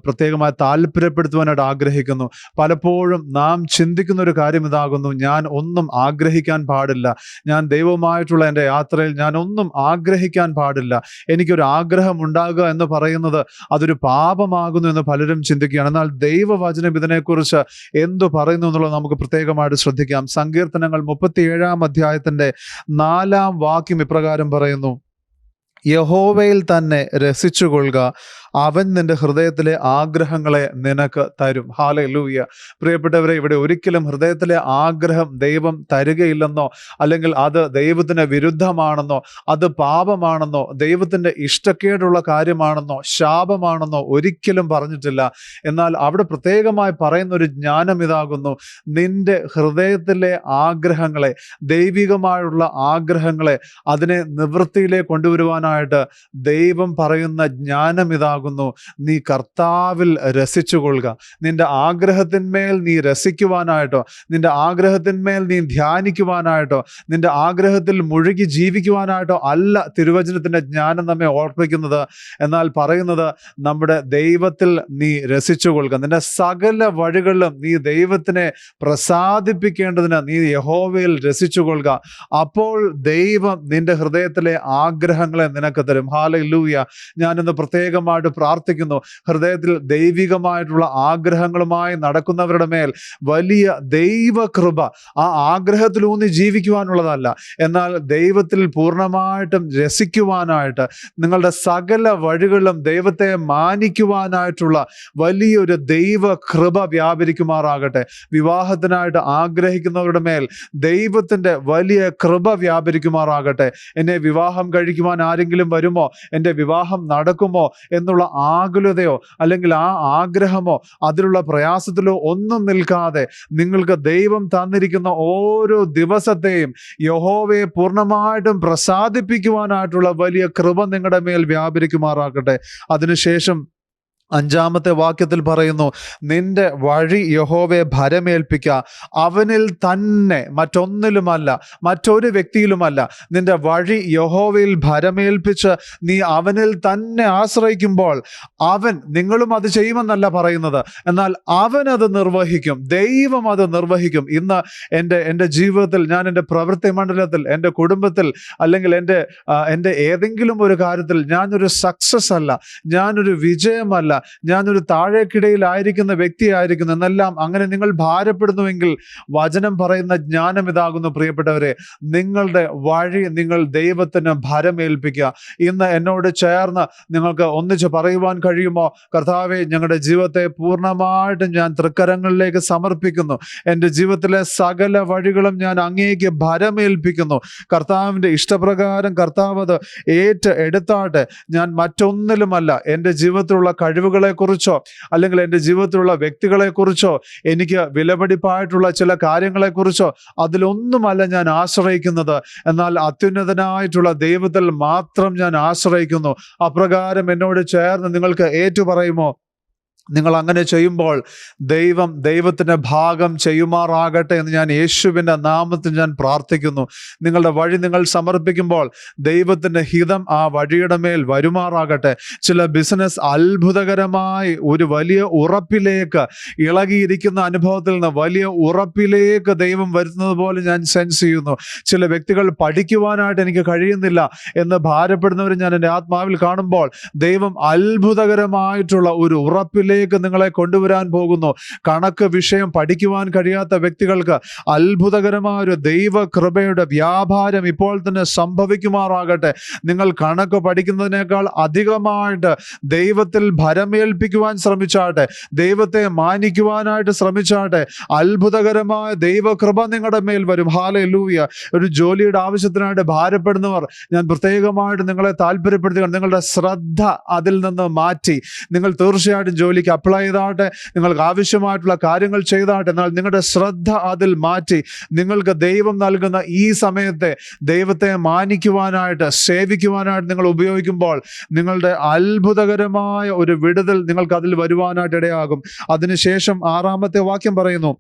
പ്രത്യേകമായി താല്പര്യപ്പെടുത്തുവാനായിട്ട് ആഗ്രഹിക്കുന്നു. പലപ്പോഴും നാം ചിന്തിക്കുന്ന ഒരു കാര്യം ഇതാകുന്നു: ഞാൻ ഒന്നും ആഗ്രഹിക്കാൻ പാടില്ല, ഞാൻ ദൈവവുമായിട്ടുള്ള എൻ്റെ യാത്രയിൽ ഞാൻ ഒന്നും ആഗ്രഹിക്കാൻ പാടില്ല, എനിക്കൊരു ആഗ്രഹം ഉണ്ടാകുക എന്ന് പറയുന്നത് അതൊരു പാപമാകുന്നു എന്ന് പലരും ചിന്തിക്കുകയാണ്. എന്നാൽ ദൈവവചനം ഇതിനെക്കുറിച്ച് എന്തു പറയുന്നു എന്നുള്ളത് നമുക്ക് പ്രത്യേകമായിട്ട് ശ്രദ്ധിക്കാം. സങ്കീർത്തനങ്ങൾ 37-ാം അധ്യായത്തിൻ്റെ 4-ാം വാക്യം ഇപ്രകാരം പറയുന്നു: യഹോവയിൽ തന്നെ രസിച്ചുകൊള്ളുക, അവൻ നിന്റെ ഹൃദയത്തിലെ ആഗ്രഹങ്ങളെ നിനക്ക് തരും. ഹല്ലേലൂയ. പ്രിയപ്പെട്ടവരെ, ഇവിടെ ഒരിക്കലും ഹൃദയത്തിലെ ആഗ്രഹം ദൈവം തരികയില്ലെന്നോ അല്ലെങ്കിൽ അത് ദൈവത്തിന് വിരുദ്ധമാണെന്നോ അത് പാപമാണെന്നോ ദൈവത്തിൻ്റെ ഇഷ്ടക്കേടുള്ള കാര്യമാണെന്നോ ശാപമാണെന്നോ ഒരിക്കലും പറഞ്ഞിട്ടില്ല. എന്നാൽ അവിടെ പ്രത്യേകമായി പറയുന്നൊരു ജ്ഞാനം ഇതാകുന്നു: നിന്റെ ഹൃദയത്തിലെ ആഗ്രഹങ്ങളെ, ദൈവികമായുള്ള ആഗ്രഹങ്ങളെ, അതിനെ നിവൃത്തിയിലേക്ക് കൊണ്ടുവരുവാനായിട്ട് ദൈവം പറയുന്ന ജ്ഞാനം ഇതാകുന്നു: നീ കർത്താവിൽ രസിച്ചുകൊള്ളുക. നിന്റെ ആഗ്രഹത്തിന്മേൽ നീ രസിക്കുവാനായിട്ടോ നിന്റെ ആഗ്രഹത്തിന്മേൽ നീ ധ്യാനിക്കുവാനായിട്ടോ നിന്റെ ആഗ്രഹത്തിൽ മുഴുകി ജീവിക്കുവാനായിട്ടോ അല്ല തിരുവചനത്തിൻ്റെ ജ്ഞാനം നമ്മെ ഓർപ്പിക്കുന്നത്. എന്നാൽ പറയുന്നത് നമ്മുടെ ദൈവത്തിൽ നീ രസിച്ചുകൊള്ളുക. നിന്റെ സകല വഴികളിലും നീ ദൈവത്തിനെ പ്രസാദിപ്പിക്കേണ്ടതിന് നീ യഹോവയിൽ രസിച്ചുകൊള്ളുക. അപ്പോൾ ദൈവം നിന്റെ ഹൃദയത്തിലെ ആഗ്രഹങ്ങളെ നിനക്ക് തരും. ഹല്ലേലൂയ. ഞാനിന്ന് പ്രത്യേകമായിട്ട് പ്രാർത്ഥിക്കുന്നു. ഹൃദയത്തിൽ ദൈവികമായിട്ടുള്ള ആഗ്രഹങ്ങളുമായി നടക്കുന്നവരുടെ മേൽ വലിയ ദൈവകൃപ, ആ ആഗ്രഹത്തിലൂന്നി ജീവിക്കുവാനുള്ളതല്ല, എന്നാൽ ദൈവത്തിൽ പൂർണ്ണമായിട്ടും രസിക്കുവാനായിട്ട്, നിങ്ങളുടെ സകല വഴികളിലും ദൈവത്തെ മാനിക്കുവാനായിട്ടുള്ള വലിയൊരു ദൈവകൃപ വ്യാപരിക്കുമാറാകട്ടെ. വിവാഹത്തിനായിട്ട് ആഗ്രഹിക്കുന്നവരുടെ മേൽ ദൈവത്തിൻ്റെ വലിയ കൃപ വ്യാപരിക്കുമാറാകട്ടെ. എന്നെ വിവാഹം കഴിക്കുവാൻ ആരെങ്കിലും വരുമോ, എൻ്റെ വിവാഹം നടക്കുമോ എന്നുള്ള ആകുലതയോ അല്ലെങ്കിൽ ആ ആഗ്രഹമോ അതിലുള്ള പ്രയാസത്തിലോ ഒന്നും നിൽക്കാതെ നിങ്ങൾക്ക് ദൈവം തന്നിരിക്കുന്ന ഓരോ ദിവസത്തെയും യഹോവയെ പൂർണ്ണമായിട്ടും പ്രസാദിപ്പിക്കുവാനായിട്ടുള്ള വലിയ കൃപ നിങ്ങളുടെ മേൽ വ്യാപരിക്കുമാറാകട്ടെ. അതിനുശേഷം 5-ാമത്തെ വാക്യത്തിൽ പറയുന്നു: നിന്റെ വഴി യഹോവയെ ഭരമേൽപ്പിക്കുക, അവനിൽ തന്നെ, മറ്റൊന്നിലുമല്ല, മറ്റൊരു വ്യക്തിയിലുമല്ല. നിന്റെ വഴി യഹോവയിൽ ഭരമേൽപ്പിച്ച് നീ അവനിൽ തന്നെ ആശ്രയിക്കുമ്പോൾ അവൻ, നിങ്ങളും അത് ചെയ്യുമെന്നല്ല പറയുന്നത്, എന്നാൽ അവൻ അത് നിർവഹിക്കും. ദൈവം അത് നിർവഹിക്കും. ഇന്ന് എൻ്റെ ജീവിതത്തിൽ, ഞാൻ എൻ്റെ പ്രവൃത്തി മണ്ഡലത്തിൽ, എൻ്റെ കുടുംബത്തിൽ, അല്ലെങ്കിൽ എൻ്റെ ഏതെങ്കിലും ഒരു കാര്യത്തിൽ ഞാനൊരു സക്സസ് അല്ല, ഞാനൊരു വിജയമല്ല, ഞാനൊരു താഴേക്കിടയിലായിരിക്കുന്ന വ്യക്തിയായിരിക്കുന്നു എന്നെല്ലാം അങ്ങനെ നിങ്ങൾ ഭാരപ്പെടുന്നുവെങ്കിൽ വചനം പറയുന്ന ജ്ഞാനം ഇതാകുന്നു. പ്രിയപ്പെട്ടവരെ, നിങ്ങളുടെ വഴി നിങ്ങൾ ദൈവത്തിന് ഭരമേൽപ്പിക്കുക. ഇന്ന് എന്നോട് ചേർന്ന് നിങ്ങൾക്ക് ഒന്നിച്ച് പറയുവാൻ കഴിയുമോ: കർത്താവേ, ഞങ്ങളുടെ ജീവിതത്തെ പൂർണ്ണമായിട്ടും ഞാൻ തൃക്കരങ്ങളിലേക്ക് സമർപ്പിക്കുന്നു. എൻ്റെ ജീവിതത്തിലെ സകല വഴികളും ഞാൻ അങ്ങേക്ക് ഭരമേൽപ്പിക്കുന്നു. കർത്താവിൻ്റെ ഇഷ്ടപ്രകാരം കർത്താവ് അത് എടുത്താട്ടെ. ഞാൻ മറ്റൊന്നിലുമല്ല, എൻ്റെ ജീവിതത്തിലുള്ള കഴിവുകളെക്കുറിച്ചോ അല്ലെങ്കിൽ എൻ്റെ ജീവിതത്തിലുള്ള വ്യക്തികളെക്കുറിച്ചോ എനിക്ക് വിലപിടിപ്പായിട്ടുള്ള ചില കാര്യങ്ങളെക്കുറിച്ചോ അതിലൊന്നുമല്ല ഞാൻ ആശ്രയിക്കുന്നത്, എന്നാൽ അത്യുന്നതനായിട്ടുള്ള ദൈവത്തിൽ മാത്രം ഞാൻ ആശ്രയിക്കുന്നു. അപ്രകാരം എന്നോട് ചേർന്ന് നിങ്ങൾക്ക് ഏറ്റുപറയുമോ? നിങ്ങൾ അങ്ങനെ ചെയ്യുമ്പോൾ ദൈവത്തിൻ്റെ ഭാഗം ചെയ്യുമാറാകട്ടെ എന്ന് ഞാൻ യേശുവിൻ്റെ നാമത്തിൽ ഞാൻ പ്രാർത്ഥിക്കുന്നു. നിങ്ങളുടെ വഴി നിങ്ങൾ സമർപ്പിക്കുമ്പോൾ ദൈവത്തിൻ്റെ ഹിതം ആ വഴിയുടെ മേൽ വരുമാറാകട്ടെ. ചില ബിസിനസ് അത്ഭുതകരമായി ഒരു വലിയ ഉറപ്പിലേക്ക്, ഇളകിയിരിക്കുന്ന അനുഭവത്തിൽ നിന്ന് വലിയ ഉറപ്പിലേക്ക് ദൈവം വരുന്നത് പോലെ ഞാൻ സെൻസ് ചെയ്യുന്നു. ചില വ്യക്തികൾ പഠിക്കുവാനായിട്ട് എനിക്ക് കഴിയുന്നില്ല എന്ന് ഭാരപ്പെടുന്നവർ ഞാൻ എൻ്റെ ആത്മാവിൽ കാണുമ്പോൾ ദൈവം അത്ഭുതകരമായിട്ടുള്ള ഒരു ഉറപ്പിലേക്ക് വിടുതലിലേക്ക് നിങ്ങളെ കൊണ്ടുവരാൻ പോകുന്നു. കണക്ക് വിഷയം പഠിക്കുവാൻ കഴിയാത്ത വ്യക്തികൾക്ക് അത്ഭുതകരമായ ഒരു ദൈവകൃപയുടെ വ്യാപാരം ഇപ്പോൾ തന്നെ സംഭവിക്കുമാറാകട്ടെ. നിങ്ങൾ കണക്ക് പഠിക്കുന്നതിനേക്കാൾ അധികമായിട്ട് ദൈവത്തിൽ ഭരമേൽപ്പിക്കുവാൻ ശ്രമിച്ചാട്ടെ, ദൈവത്തെ മാനിക്കുവാനായിട്ട് ശ്രമിച്ചാട്ടെ. അത്ഭുതകരമായ ദൈവകൃപ നിങ്ങളുടെ മേൽ വരും. ഹല്ലേലൂയ. ഒരു ജോലിയുടെ ആവശ്യത്തിനായിട്ട് ഭാരപ്പെടുന്നവർ, ഞാൻ പ്രത്യേകമായിട്ട് നിങ്ങളെ താല്പര്യപ്പെടുത്തുക, നിങ്ങളുടെ ശ്രദ്ധ അതിൽ നിന്ന് മാറ്റി നിങ്ങൾ തീർച്ചയായിട്ടും ജോലിക്ക് അപ്ലൈ ചെയ്താട്ടെ, നിങ്ങൾക്ക് ആവശ്യമായിട്ടുള്ള കാര്യങ്ങൾ ചെയ്താട്ടെ. എന്നാൽ നിങ്ങളുടെ ശ്രദ്ധ അതിൽ മാറ്റി നിങ്ങൾക്ക് ദൈവം നൽകുന്ന ഈ സമയത്തെ ദൈവത്തെ മാനിക്കുവാനായിട്ട്, സേവിക്കുവാനായിട്ട് നിങ്ങൾ ഉപയോഗിക്കുമ്പോൾ നിങ്ങളുടെ അത്ഭുതകരമായ ഒരു വിടുതൽ നിങ്ങൾക്ക് അതിൽ വരുവാനായിട്ട് ഇടയാകും. അതിനുശേഷം 6-ാമത്തെ വാക്യം പറയുന്നു,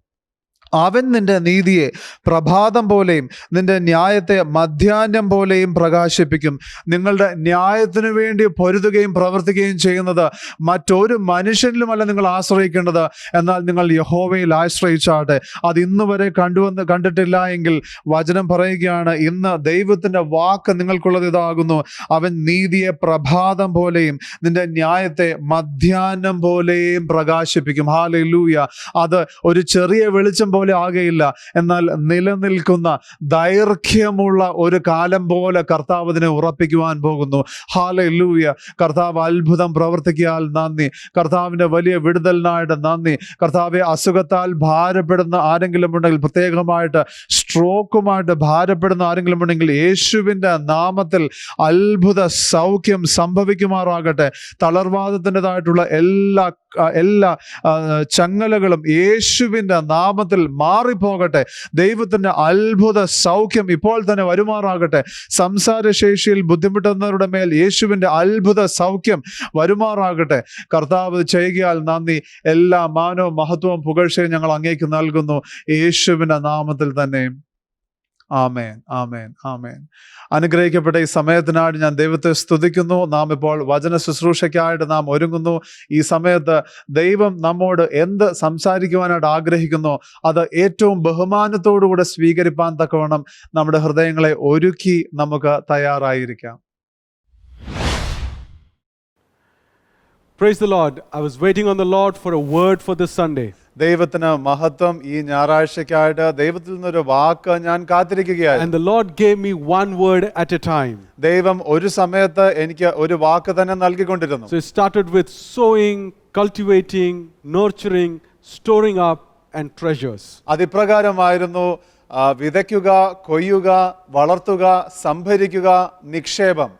അവൻ നിന്റെ നീതിയെ പ്രഭാതം പോലെയും നിന്റെ ന്യായത്തെ മധ്യാഹ്നം പോലെയും പ്രകാശിപ്പിക്കും. നിങ്ങളുടെ ന്യായത്തിനു വേണ്ടി പൊരുതുകയും പ്രവർത്തിക്കുകയും ചെയ്യുന്നത് മറ്റൊരു മനുഷ്യനിലുമല്ല നിങ്ങൾ ആശ്രയിക്കേണ്ടത്, എന്നാൽ നിങ്ങൾ യഹോവയിൽ ആശ്രയിച്ചാട്ടെ. അത് ഇന്ന് വരെ കണ്ടിട്ടില്ല എങ്കിൽ വചനം പറയുകയാണ്, ഇന്ന് ദൈവത്തിൻ്റെ വാക്ക് നിങ്ങൾക്കുള്ളത് ഇതാകുന്നു, അവൻ നീതിയെ പ്രഭാതം പോലെയും നിന്റെ ന്യായത്തെ മധ്യാഹ്നം പോലെയും പ്രകാശിപ്പിക്കും. ഹല്ലേലൂയ. അത് ഒരു ചെറിയ വെളിച്ചം പോലെ ആകയില്ല, എന്നാൽ നിലനിൽക്കുന്ന ദൈർഘ്യമുള്ള ഒരു കാലം പോലെ കർത്താവ് അതിനെ ഉറപ്പിക്കുവാൻ പോകുന്നു. ഹല്ലേലൂയ. കർത്താവ് അത്ഭുതം പ്രവർത്തിക്കാൻ നന്ദി. കർത്താവിൻ്റെ വലിയ വിടുതലിനായിട്ട് നന്ദി. കർത്താവെ, അസുഖത്താൽ ഭാരപ്പെടുന്ന ആരെങ്കിലും ഉണ്ടെങ്കിൽ, പ്രത്യേകമായിട്ട് സ്ട്രോക്കുമായിട്ട് ഭാരപ്പെടുന്ന ആരെങ്കിലും ഉണ്ടെങ്കിൽ, യേശുവിൻ്റെ നാമത്തിൽ അത്ഭുത സൗഖ്യം സംഭവിക്കുമാറാകട്ടെ. തളർവാദത്തിൻ്റെതായിട്ടുള്ള എല്ലാ ചങ്ങലകളും യേശുവിൻ്റെ നാമത്തിൽ മാറിപ്പോകട്ടെ. ദൈവത്തിൻ്റെ അത്ഭുത സൗഖ്യം ഇപ്പോൾ തന്നെ വരുമാറാകട്ടെ. സംസാരശേഷിയിൽ ബുദ്ധിമുട്ടുന്നവരുടെ മേൽ യേശുവിൻ്റെ അത്ഭുത സൗഖ്യം വരുമാറാകട്ടെ. കർത്താവ് ചെയ്യുകയാൽ നന്ദി. എല്ലാ മാനവും മഹത്വവും പുകഴ്ചയും ഞങ്ങൾ അങ്ങേക്ക് നൽകുന്നു, യേശുവിൻ്റെ നാമത്തിൽ തന്നെ. ആമേൻ, ആമേൻ, ആമേൻ. അനുഗ്രഹിക്കപ്പെട്ട ഈ സമയത്തിനായിട്ട് ഞാൻ ദൈവത്തെ സ്തുതിക്കുന്നു. നാം ഇപ്പോൾ വചന ശുശ്രൂഷയ്ക്കായിട്ട് നാം ഒരുങ്ങുന്നു. ഈ സമയത്ത് ദൈവം നമ്മോട് എന്ത് സംസാരിക്കുവാനായിട്ട് ആഗ്രഹിക്കുന്നു അത് ഏറ്റവും ബഹുമാനത്തോടുകൂടെ സ്വീകരിപ്പാൻ തക്കവണ്ണം നമ്മുടെ ഹൃദയങ്ങളെ ഒരുക്കി നമുക്ക് തയ്യാറായിരിക്കാം. Praise the Lord. I was waiting on the Lord for a word for this Sunday. ദൈവത്തിന് മഹത്വം. ഈ ഞായറാഴ്ചയ്ക്കായിട്ട് ദൈവത്തിൽ നിന്നൊരു വാക്ക് ഞാൻ കാത്തിരിക്കുകയായിരുന്നു. And the Lord gave me one word at a time. ദൈവം ഒരു സമയത്ത് എനിക്ക് ഒരു വാക്ക് തന്നെ നൽകിക്കൊണ്ടിരുന്നു. So it started with sowing, cultivating, nurturing, storing up and treasures. അതിപ്രകാരമായിരുന്നു വിതയ്ക്കുക, കൊയ്യുക, വളർത്തുക, സംഭരിക്കുക, നിക്ഷേപം.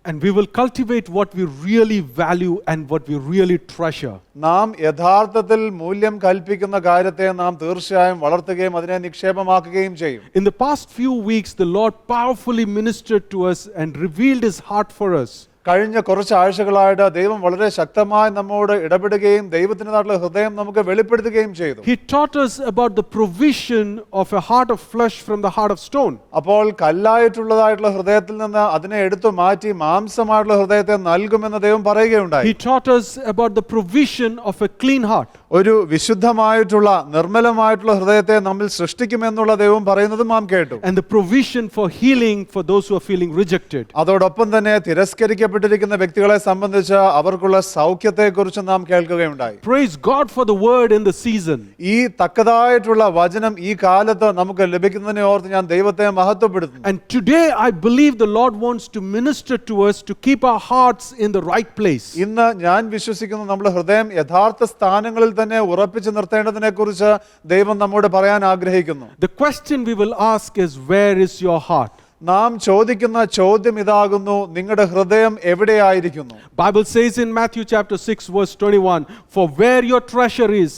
And we will cultivate what we really value and what we really treasure. നാം യഥാർത്ഥത്തിൽ മൂല്യം കൽപ്പിക്കുന്ന കാര്യത്തെ നാം തീർച്ചയായും വളർത്തുകയും അതിനെ നിക്ഷേപമാക്കുകയും ചെയ്യും. In the past few weeks, the Lord powerfully ministered to us and revealed His heart for us. കഴിഞ്ഞ കുറച്ച് ആഴ്ചകളായിട്ട് ദൈവം വളരെ ശക്തമായി നമ്മോട് ഇടപെടുകയും ദൈവത്തിൻ്റെതായിട്ടുള്ള ഹൃദയം നമുക്ക് വെളിപ്പെടുത്തുകയും ചെയ്തു. He taught us about the provision of a heart of flesh from the heart of stone. അപ്പോൾ കല്ലായിട്ടുള്ളതായിട്ടുള്ള ഹൃദയത്തിൽ നിന്ന് അതിനെ എടുത്തു മാറ്റി മാംസമായിട്ടുള്ള ഹൃദയത്തെ നൽകുമെന്ന് ദൈവം പറയുകയുണ്ടായി. He taught us about the provision of a clean heart. ഒരു വിശുദ്ധമായിട്ടുള്ള നിർമ്മലമായിട്ടുള്ള ഹൃദയത്തെ നമ്മിൽ സൃഷ്ടിക്കുമെന്നുള്ള ദൈവം പറയുന്നതും നാം കേട്ടു. And the provision for healing for those who are feeling rejected. അതോടൊപ്പം തന്നെ തിരസ്കരിക്കപ്പെട്ടിരിക്കുന്ന വ്യക്തികളെ സംബന്ധിച്ച് അവർക്കുള്ള സൗഖ്യത്തെക്കുറിച്ച് നാം കേൾക്കുകയുണ്ടായി. Praise God for the word in the season. ഈ തക്കതായിട്ടുള്ള വചനം ഈ കാലത്ത് നമുക്ക് ലഭിക്കുന്നതിനെ ഓർത്ത് ഞാൻ ദൈവത്തെ മഹത്വപ്പെടുത്തുന്നു. And today I believe the Lord wants to minister to us to keep our hearts in the right place. ഇന്ന് ഞാൻ വിശ്വസിക്കുന്നു നമ്മുടെ ഹൃദയം യഥാർത്ഥ സ്ഥാനങ്ങളിൽ തന്നെ ഉറപ്പിച്ചു നിർത്തേണ്ടതിനെ കുറിച്ച് ദൈവം നമ്മോട് പറയാൻ ആഗ്രഹിക്കുന്നു. The question we will ask is, where is your heart? നാം ചോദിക്കുന്ന ചോദ്യം ഇതാകുന്നു, നിങ്ങളുടെ ഹൃദയം എവിടെയായിരിക്കുന്നു? Bible says in Matthew chapter 6 verse 21, for where your treasure is,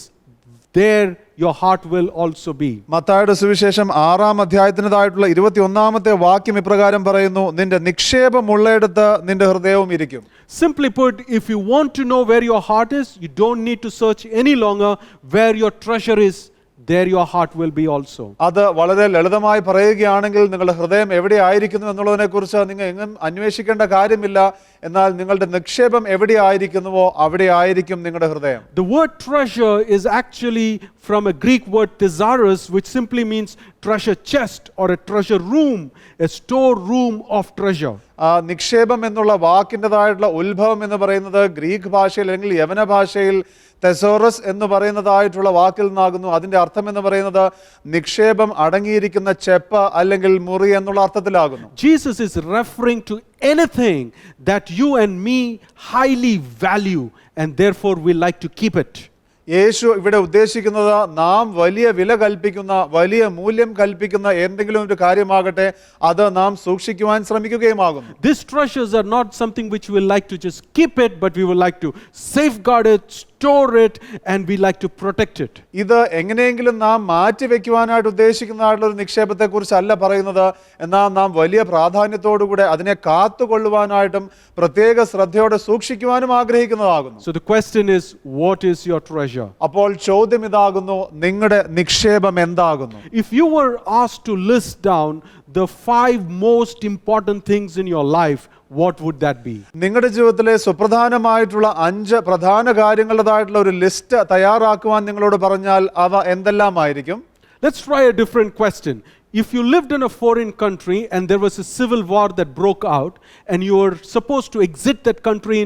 there your heart will also be. മത്തായിയുടെ സുവിശേഷം 6-ാം അധ്യായത്തിൻ്റെതായിട്ടുള്ള 21-ാമത്തെ വാക്യം ഇപ്രകാരം പറയുന്നു, നിന്റെ നിക്ഷേപമുള്ളയിടത്ത് നിന്റെ ഹൃദയവും ഇരിക്കും. Simply put, if you want to know where your heart is, you don't need to search any longer. Where your treasure is, there your heart will be also. അത് വളരെ ലളിതമായി പറയുകയാണെങ്കിൽ നിങ്ങളുടെ ഹൃദയം എവിടെയായിരിക്കുന്നു എന്നുള്ളതിനെ കുറിച്ച് നിങ്ങൾ എങ്ങും അന്വേഷിക്കേണ്ട കാര്യമില്ല. എന്നാൽ നിങ്ങളുടെ നിക്ഷേപം എവിടെയായിരിക്കുന്നുവോ അവിടെ ആയിരിക്കും നിങ്ങളുടെ ഹൃദയം. The word treasure is actually from a Greek word thesaurus, which simply means treasure chest or a treasure room, a store room of treasure. നിക്ഷേപം എന്നുള്ള വാക്കിൻ്റെതായിട്ടുള്ള ഉത്ഭവം എന്ന് പറയുന്നത് ഗ്രീക്ക് ഭാഷയിൽ അല്ലെങ്കിൽ യവന ഭാഷയിൽ തെസോറസ് എന്ന് പറയുന്നതായിട്ടുള്ള വാക്കിൽ നിന്നാകുന്നു. അതിൻ്റെ അർത്ഥം എന്ന് പറയുന്നത് നിക്ഷേപം അടങ്ങിയിരിക്കുന്ന ചെപ്പ് അല്ലെങ്കിൽ മുറി എന്നുള്ള അർത്ഥത്തിലാകുന്നു. Jesus is referring to anything that you and me highly value and therefore we like to keep it. യേശു ഇവിടെ ഉദ്ദേശിക്കുന്നത് നാം വലിയ വില കൽപ്പിക്കുന്ന, വലിയ മൂല്യം കൽപ്പിക്കുന്ന എന്തെങ്കിലും ഒരു കാര്യമാകട്ടെ അത് നാം സൂക്ഷിക്കുവാൻ ശ്രമിക്കുകയുമാകുന്നു. These treasures are not something which we like to just keep it, but we would like to safeguard it, store it, and we like to protect it. ഇത് എങ്ങനെയെങ്കിലും നാം മാറ്റി വെക്കുവാനായിട്ട് ഉദ്ദേശിക്കുന്നതായിട്ടുള്ള ഒരു നിക്ഷേപത്തെ കുറിച്ചല്ല പറയുന്നത്. എന്നാൽ നാം വലിയ പ്രാധാന്യത്തോടുകൂടെ അതിനെ കാത്തുകൊള്ളുവാനായിട്ടും പ്രത്യേക ശ്രദ്ധയോടെ സൂക്ഷിക്കുവാനും ആഗ്രഹിക്കുന്നതാകുന്നു. So the question is, what is your treasure? അപ്പോൾ ചോദ്യം ഇതാകുന്നു, നിങ്ങളുടെ നിക്ഷേപം എന്താകുന്നു? If you were asked to list down the 5 most important things in your life, what would that be? നിങ്ങളുടെ ജീവിതത്തിലെ സുപ്രധാനമായിട്ടുള്ള 5 പ്രധാന കാര്യങ്ങളുടേതായിട്ടുള്ള ഒരു ലിസ്റ്റ് തയ്യാറാക്കുവാൻ നിങ്ങളോട് പറഞ്ഞാൽ അവ എന്തെല്ലാമായിരിക്കും? Let's try a different question. If you lived in a foreign country and there was a civil war that broke out and you were supposed to exit that country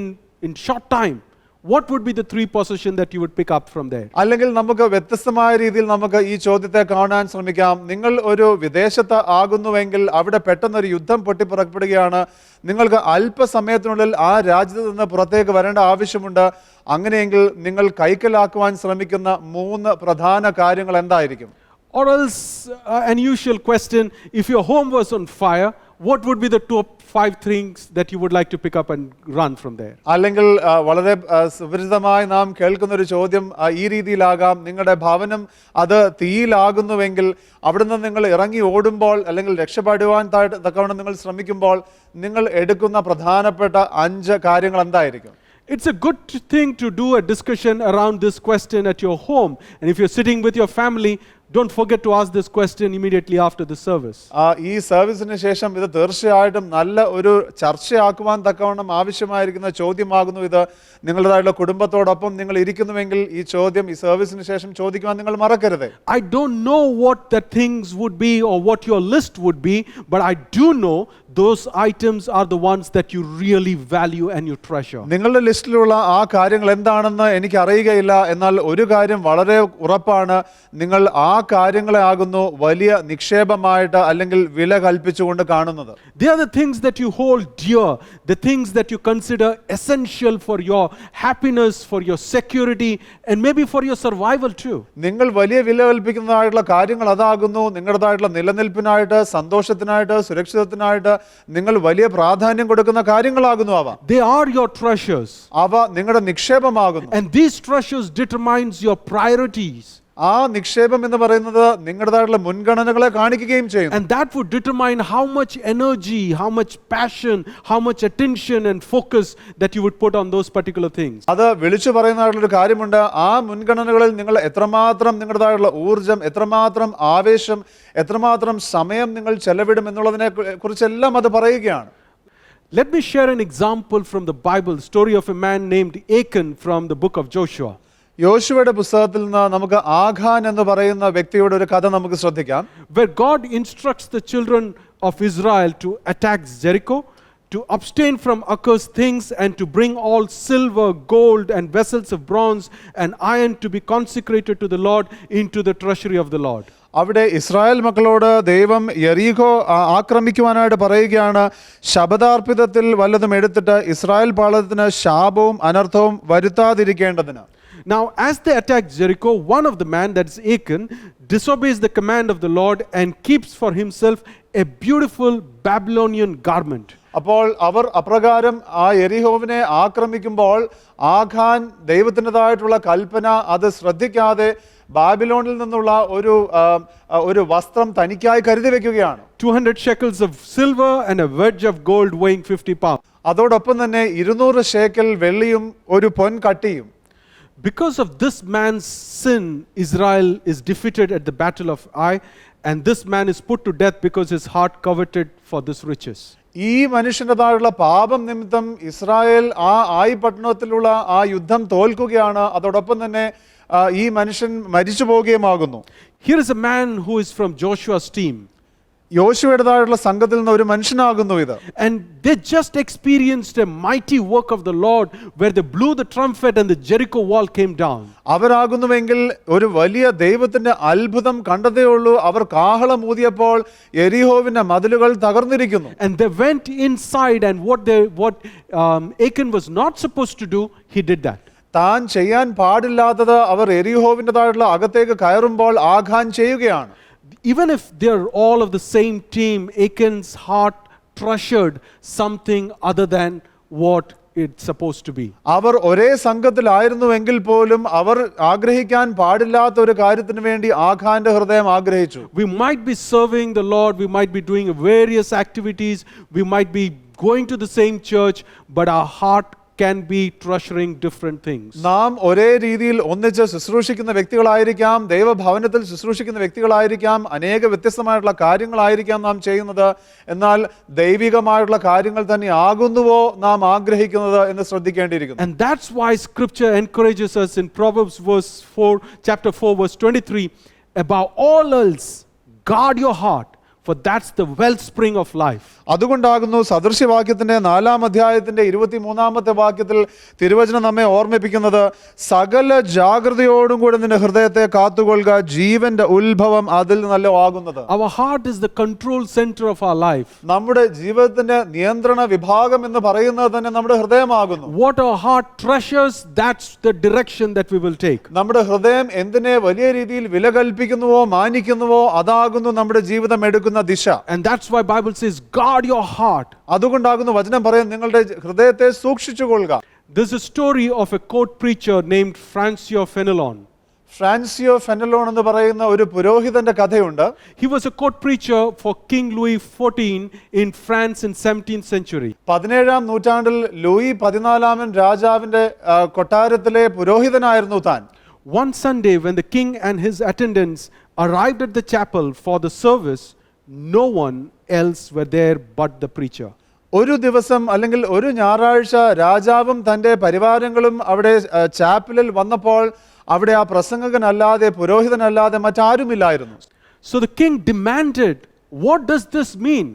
in short time, what would be the 3 possessions that you would pick up from there? അല്ലെങ്കിൽ നമുക്ക് വ്യത്യസ്തമായ രീതിയിൽ നമുക്ക് ഈ ചോദ്യത്തെ കാണാൻ ശ്രമിക്കാം. നിങ്ങൾ ഒരു വിദേശത്ത് ആകുന്നുവെങ്കിൽ അവിടെ പെട്ടെന്നൊരു യുദ്ധം പൊട്ടിപ്പുറപ്പെടുകയാണ്. നിങ്ങൾക്ക് അല്പസമയത്തിനുള്ളിൽ ആ രാജ്യത്ത് നിന്ന് പുറത്തേക്ക് വരേണ്ട ആവശ്യമുണ്ട്. അങ്ങനെയെങ്കിൽ നിങ്ങൾ കൈക്കലാക്കുവാൻ ശ്രമിക്കുന്ന 3 പ്രധാന കാര്യങ്ങൾ എന്തായിരിക്കും? Or else, an usual question, if your home was on fire, what would be the top 5 things that you would like to pick up and run from there? അല്ലെങ്കിൽ വളരെ സുപരിചിതമായി നാം കേൾക്കുന്ന ഒരു ചോദ്യം ഈ രീതിയിലാകാം. നിങ്ങളുടെ ഭവനം അത് തീയിലാകുന്നുവെങ്കിൽ അവിടുന്ന് നിങ്ങൾ ഇറങ്ങി ഓടുമ്പോൾ അല്ലെങ്കിൽ രക്ഷപ്പെടുവാൻ തക്കവണ്ണം നിങ്ങൾ ശ്രമിക്കുമ്പോൾ നിങ്ങൾ എടുക്കുന്ന പ്രധാനപ്പെട്ട 5 കാര്യങ്ങൾ എന്തായിരിക്കും? It's a good thing to do a discussion around this question at your home. And if you're sitting with your family, don't forget to ask this question immediately after the service. ഈ സർവീസിന് ശേഷം ഇത് തീർച്ചയായിട്ടും നല്ല ഒരു ചർച്ചയാക്കുവാൻ തക്കവണ്ണം ആവശ്യമായിരിക്കുന്ന ചോദ്യമാകുന്നു ഇത്. നിങ്ങളുടേതായിട്ടുള്ള കുടുംബത്തോടൊപ്പം നിങ്ങൾ ഇരിക്കുന്നുവെങ്കിൽ ഈ ചോദ്യം ഈ സർവീസിന് ശേഷം ചോദിക്കുവാൻ നിങ്ങൾ മറക്കരുത്. I don't know what the things would be or what your list would be, but I do know those items are the ones that you really value and you treasure. നിങ്ങളുടെ ലിസ്റ്റിലുള്ള ആ കാര്യങ്ങൾ എന്താണെന്ന് എനിക്ക് അറിയുകയില്ല. എന്നാൽ ഒരു കാര്യം വളരെ ഉറപ്പാണ്, നിങ്ങൾ ആ കാര്യങ്ങളെ ആകുന്നു വലിയ നിക്ഷേപമായിട്ട് അല്ലെങ്കിൽ വില കൽപ്പിച്ചുകൊണ്ട് കാണുന്നത്. They are the things that you hold dear, the things that you consider essential for your happiness, for your security, and maybe for your survival too. നിങ്ങൾ വലിയ വില കൽപ്പിക്കുന്നതായിട്ടുള്ള കാര്യങ്ങൾ അതാകുന്നു. നിങ്ങളുടേതായിട്ടുള്ള നിലനിൽപ്പിനായിട്ട്, സന്തോഷത്തിനായിട്ട്, സുരക്ഷിതത്തിനായിട്ട് നിങ്ങൾ വലിയ പ്രാധാന്യം കൊടുക്കുന്ന കാര്യങ്ങളാകുന്നു അവ. They are your treasures. അവ നിങ്ങളുടെ നിക്ഷേപമാകുന്നു. And these treasures determines your priorities. ആ നിക്ഷേപം എന്ന് പറയുന്നത് നിങ്ങളുടേതായിട്ടുള്ള മുൻഗണനകളെ കാണിക്കുകയും ചെയ്യും. And that would determine how much energy, how much passion, how much attention and focus that you would put on those particular things. അത് വിളിച്ചു പറയുന്നതായിട്ടുള്ള ഒരു കാര്യമുണ്ട്. ആ മുൻഗണനകളിൽ നിങ്ങൾ എത്രമാത്രം നിങ്ങളുടേതായിട്ടുള്ള ഊർജം, എത്രമാത്രം ആവേശം, എത്രമാത്രം സമയം നിങ്ങൾ ചെലവിടും എന്നുള്ളതിനെ കുറിച്ചെല്ലാം അത് പറയുകയാണ്. Let me share an example from the Bible, story of a man named Achan from the book of Joshua. യോശുവയുടെ പുസ്തകത്തിൽ നിന്ന് നമുക്ക് ആഖാൻ എന്ന് പറയുന്ന വ്യക്തിയുടെ ഒരു കഥ നമുക്ക് ശ്രദ്ധിക്കാം. Where God instructs the children of Israel to attack Jericho, to abstain from accursed things, and to bring all silver, gold, and vessels of bronze and iron to be consecrated to the Lord into the treasury of the Lord. അവിടെ Israel മക്കളോട് ദൈവം യെരീഖോ ആക്രമിക്കുവാനായിട്ട് പറയുകയാണ്. ശബദാർപ്പിതത്തിൽ വല്ലതും എടുത്തിട്ട് Israel പാളയത്തിന് ശാപവും അനർത്ഥവും വരുത്താതിരിക്കേണ്ടതിന്. Now, as they attack Jericho, one of the men, that's Achan, disobeys the command of the Lord and keeps for himself a beautiful Babylonian garment. അപ്പോൾ അവർ അപ്രകാരം ആ യെരിഹോവിനെ ആക്രമിക്കുമ്പോൾ ആഖാൻ ദൈവത്തിൻ്റെതായിട്ടുള്ള കൽപ്പന അത് ശ്രദ്ധിക്കാതെ ബാബിലോണിൽ നിന്നുള്ള ഒരു വസ്ത്രം തനിക്കായി കരുതി വെക്കുകയാണ്. 200 shekels of silver and a wedge of gold weighing 50 pounds. അതോടൊപ്പം തന്നെ 200 ഷേക്കൽ വെള്ളിയും ഒരു പൊൻകട്ടിയും. Because of this man's sin, Israel is defeated at the battle of Ai, and this man is put to death because his heart coveted for this riches. ഈ മനുഷ്യൻ്റെതായുള്ള പാപം നിമിത്തം Israel ആ ആയി പട്ടണത്തിലുള്ള ആ യുദ്ധം തോൽക്കുകയാണ്. അതോടൊപ്പം തന്നെ ഈ മനുഷ്യൻ മരിച്ചു പോവുകയുമാകുന്നു. Here is a man who is from Joshua's team. യോശുവയുടേതായിട്ടുള്ള സംഘത്തിൽ നിന്ന് ഒരു മനുഷ്യനാകുന്നു ഇത്. And they just experienced a mighty work of the Lord where they blew the trumpet and the Jericho wall came down. അവരാകുന്നുവെങ്കിൽ ഒരു വലിയ ദൈവത്തിന്റെ അത്ഭുതം കണ്ടതേ ഉള്ളൂ. അവർ കാഹളം ഊതിയപ്പോൾ എരിഹോവിന്റെ മതിലുകൾ തകർന്നിരിക്കുന്നു. And they went inside, and what Achan was not supposed to do, he did that. താൻ ചെയ്യാൻ പാടില്ലാത്തത് അവർ എരിഹോവിൻ്റെതായിട്ടുള്ള അകത്തേക്ക് കയറുമ്പോൾ ആഖാൻ ചെയ്യുകയാണ്. Even if they're all of the same team, Achan's heart treasured something other than what it's supposed to be. അവർ ഒരേ സംഘത്തിലായിരുന്നുവെങ്കിൽ പോലും അവർ ആഗ്രഹിക്കാൻ പാടില്ലാത്ത ഒരു കാര്യത്തിന് വേണ്ടി ആഖാന്റെ ഹൃദയം ആഗ്രഹിച്ചു. We might be serving the Lord, we might be doing various activities, we might be going to the same church, but our heart can be treasuring different things. നാം ഒരേ രീതിയിൽ ഒന്നിച്ച് ശുശ്രൂഷിക്കുന്ന വ്യക്തികളായിരിക്കാം, ദൈവഭവനത്തിൽ ശുശ്രൂഷിക്കുന്ന വ്യക്തികളായിരിക്കാം, അനേക വ്യത്യസ്തമായിട്ടുള്ള കാര്യങ്ങളായിരിക്കാം നാം ചെയ്യുന്നത്. എന്നാൽ ദൈവികമായിട്ടുള്ള കാര്യങ്ങൾ തന്നെ ആകുന്നുവോ നാം ആഗ്രഹിക്കുന്നത് എന്ന് ശ്രദ്ധിക്കേണ്ടിയിരിക്കുന്നു. And that's why scripture encourages us in Proverbs chapter 4 verse 23, above all else guard your heart, for that's the wellspring of life. അതുകൊണ്ടാകുന്നു സദൃശ്യവാക്യത്തിന്റെ 4-ാം അധ്യായത്തിന്റെ 23-ാമത്തെ വാക്യത്തിൽ തിരുവചനം നമ്മെ ഓർമ്മിപ്പിക്കുന്നത്, സകല ജാഗ്രതയോടും കൂടെ നിന്റെ ഹൃദയത്തെ കാത്തുകൊള്ളുക, ജീവന്റെ ഉത്ഭവം അതിൽ നിന്നല്ലോ ആകുന്നത്. Our heart is the control center of our life. നമ്മുടെ ജീവിതത്തിന്റെ നിയന്ത്രണ വിഭാഗം എന്ന് പറയുന്നത് തന്നെ നമ്മുടെ ഹൃദയമാകുന്നു. What our heart treasures, that's the direction that we will take. നമ്മുടെ ഹൃദയം എന്തിനെ വലിയ രീതിയിൽ വില കൽപ്പിക്കുന്നുവോ മാനിക്കുന്നുവോ അതാകുന്നു നമ്മുടെ ജീവിതം എടുക്കുന്ന ദിശ. And that's why Bible says guard your heart. അതുകൊണ്ടാകുന്നു വചനം പറയുന്നത് നിങ്ങളുടെ ഹൃദയത്തെ സൂക്ഷിച്ചുകൊള്ളുക. There's a story of a court preacher named Francois Fenelon. Francio ഫെനലോൺ എന്ന് പറയുന്ന ഒരു പുരോഹിതന്റെ കഥയുണ്ട്. He was a court preacher for King Louis XIV in France in 17th century. 17-ാം നൂറ്റാണ്ടിൽ ലൂയി 14-ാമൻ രാജാവിന്റെ കൊട്ടാരത്തിലെ പുരോഹിതനായിരുന്നു താൻ. One Sunday when the king and his attendants arrived at the chapel for the service, no one else were there but the preacher. ഒരു ദിവസം അല്ലെങ്കിൽ ഒരു ഞായറാഴ്ച രാജാവും തൻ്റെ പരിവാരങ്ങളും അവിടെ ചാപ്പലിൽ വന്നപ്പോൾ അവിടെ ആ പ്രസംഗകനല്ലാതെ പുരോഹിതനല്ലാതെ മറ്റാരുമില്ലായിരുന്നു. So the king demanded, what does this mean?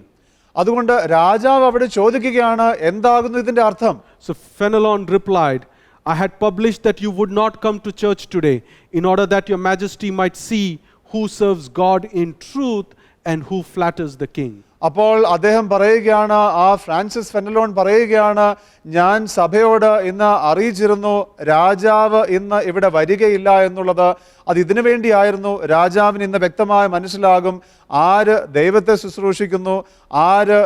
അതുകൊണ്ട് രാജാവ് അവിടെ ചോദിക്കുകയാണ്, എന്താകുന്നു ഇതിന്റെ അർത്ഥം? So Fenelon replied, I had published that you would not come to church today in order that your majesty might see who serves God in truth and who flatters the king. അപ്പോൾ അദ്ദേഹം പറയുകയാണ്, ആ Francis ഫെനലോൺ പറയുകയാണ്, ഞാൻ സഭയോട് ഇന്ന് അറിയിച്ചിരുന്നു രാജാവ് ഇന്ന് ഇവിടെ വരികയില്ല എന്നുള്ളത്. അത് ഇതിനു വേണ്ടിയായിരുന്നു. രാജാവിന് ഇന്ന് വ്യക്തമായി മനസ്സിലാകും ആര് ദൈവത്തെ ശുശ്രൂഷിക്കുന്നു, ആര്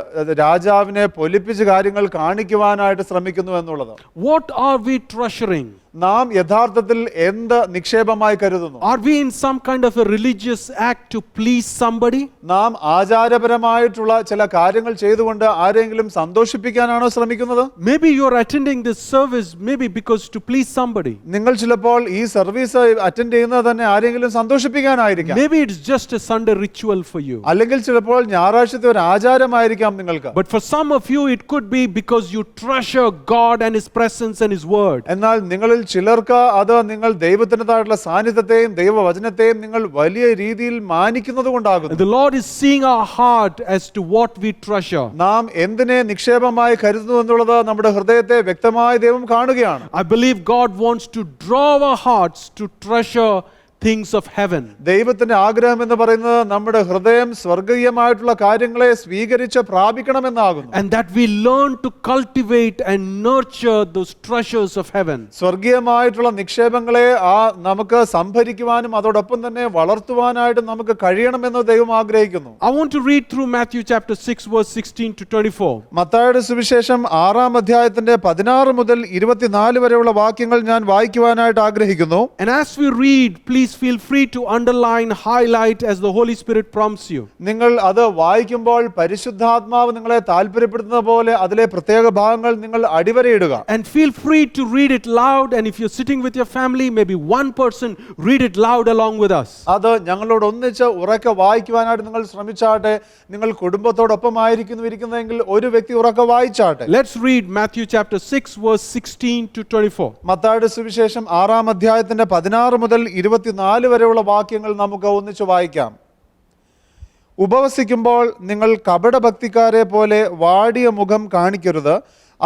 രാജാവിനെ പൊലിപ്പിച്ച് കാര്യങ്ങൾ കാണിക്കുവാനായിട്ട് ശ്രമിക്കുന്നു എന്നുള്ളത്. What are we treasuring? നാം യഥാർത്ഥത്തിൽ എന്ത് നിക്ഷേപമായി കരുതുന്നു? Are we in some kind of a religious act to please somebody? നാം ആചാരപരമായിട്ടുള്ള ചില കാര്യങ്ങൾ ചെയ്തുകൊണ്ട് ആരെങ്കിലും സന്തോഷിപ്പിക്കാനാണോ ശ്രമിക്കുന്നത്? Maybe you are attending this service maybe because to please somebody. നിങ്ങൾ ചിലപ്പോൾ ഈ സർവീസ് അറ്റൻഡ് ചെയ്യുന്നത് തന്നെ ആരെങ്കിലും സന്തോഷിപ്പിക്കാനായിരിക്കാം. Maybe it's just a Sunday ritual for you. അല്ലെങ്കിൽ ചിലപ്പോൾ ഞായറാഴ്ചത്തെ ഒരു ആചാരമായിരിക്കാം നിങ്ങൾക്ക്. But for some of you it could be because you treasure God and His presence and His word. എന്നാൽ നിങ്ങളിൽ ചിലർക്ക് അത് നിങ്ങൾ ദൈവത്തിൻ്റെതായിട്ടുള്ള സാന്നിധ്യത്തെയും ദൈവവചനത്തെയും നിങ്ങൾ വലിയ രീതിയിൽ മാനിക്കുന്നത് കൊണ്ടാകുന്നു. The Lord is seeing our heart as to what we treasure. നാം എന്തിനെ നിക്ഷേപമായി കരുതുന്നു എന്നുള്ളത് നമ്മുടെ ഹൃദയത്തെ വ്യക്തമായി ദൈവം കാണുകയാണ്. I believe God wants to draw our hearts to treasure things of heaven. ദൈവത്തിന്റെ ആഗ്രഹം എന്ന് പറയുന്നത് നമ്മുടെ ഹൃദയം സ്വർഗീയമായിട്ടുള്ള കാര്യങ്ങളെ സ്വീകരിച്ച് പ്രാപിക്കണമെന്നാകുന്നു. And that we learn to cultivate and nurture those treasures of heaven. സ്വർഗീയമായിട്ടുള്ള നിക്ഷേപങ്ങളെ നമുക്ക് സംഭരിക്കുവാനും അതോടൊപ്പം തന്നെ വളർത്തുവാനായിട്ട് നമുക്ക് കഴിയണമെന്ന് ദൈവം ആഗ്രഹിക്കുന്നു. I want to read through Matthew chapter 6 verse 16 to 24. മത്തായിയുടെ സുവിശേഷം 6-ാം അധ്യായത്തിന്റെ 16 മുതൽ 24 വരെയുള്ള വാക്യങ്ങൾ ഞാൻ വായിക്കുവാനായിട്ട് ആഗ്രഹിക്കുന്നു. And as we read, please feel free to underline, highlight as the Holy Spirit prompts you. നിങ്ങൾ അത് വായിക്കുമ്പോൾ പരിശുദ്ധാത്മാവ് നിങ്ങളെ താല്പര്യപ്പെടുന്ന പോലെ അതിലെ പ്രത്യേക ഭാഗങ്ങൾ നിങ്ങൾ അടിവരയിടുക. And feel free to read it loud, and if you're sitting with your family, maybe one person read it loud along with us. അത് ഞങ്ങളോട് ഒന്നിച്ച് ഉറക്കെ വായിക്കുവാനായിട്ട് നിങ്ങൾ ശ്രമിച്ചാട്ടെ. നിങ്ങൾ കുടുംബത്തോടൊപ്പം ആയിരിക്കുന്നു ഇരിക്കുന്നതെങ്കിൽ ഒരു വ്യക്തി ഉറക്കെ വായിച്ചാട്ടെ. Let's read Matthew chapter 6 verse 16 to 24. മത്തായിയുടെ സുവിശേഷം 6-ാം അധ്യായത്തിന്റെ 16 മുതൽ 24 വരെയുള്ള വാക്യങ്ങൾ നമുക്ക് ഒന്നിച്ച് വായിക്കാം. ഉപവസിക്കുമ്പോൾ നിങ്ങൾ കപടഭക്തിക്കാരെ പോലെ വാടിയ മുഖം കാണിക്കരുത്.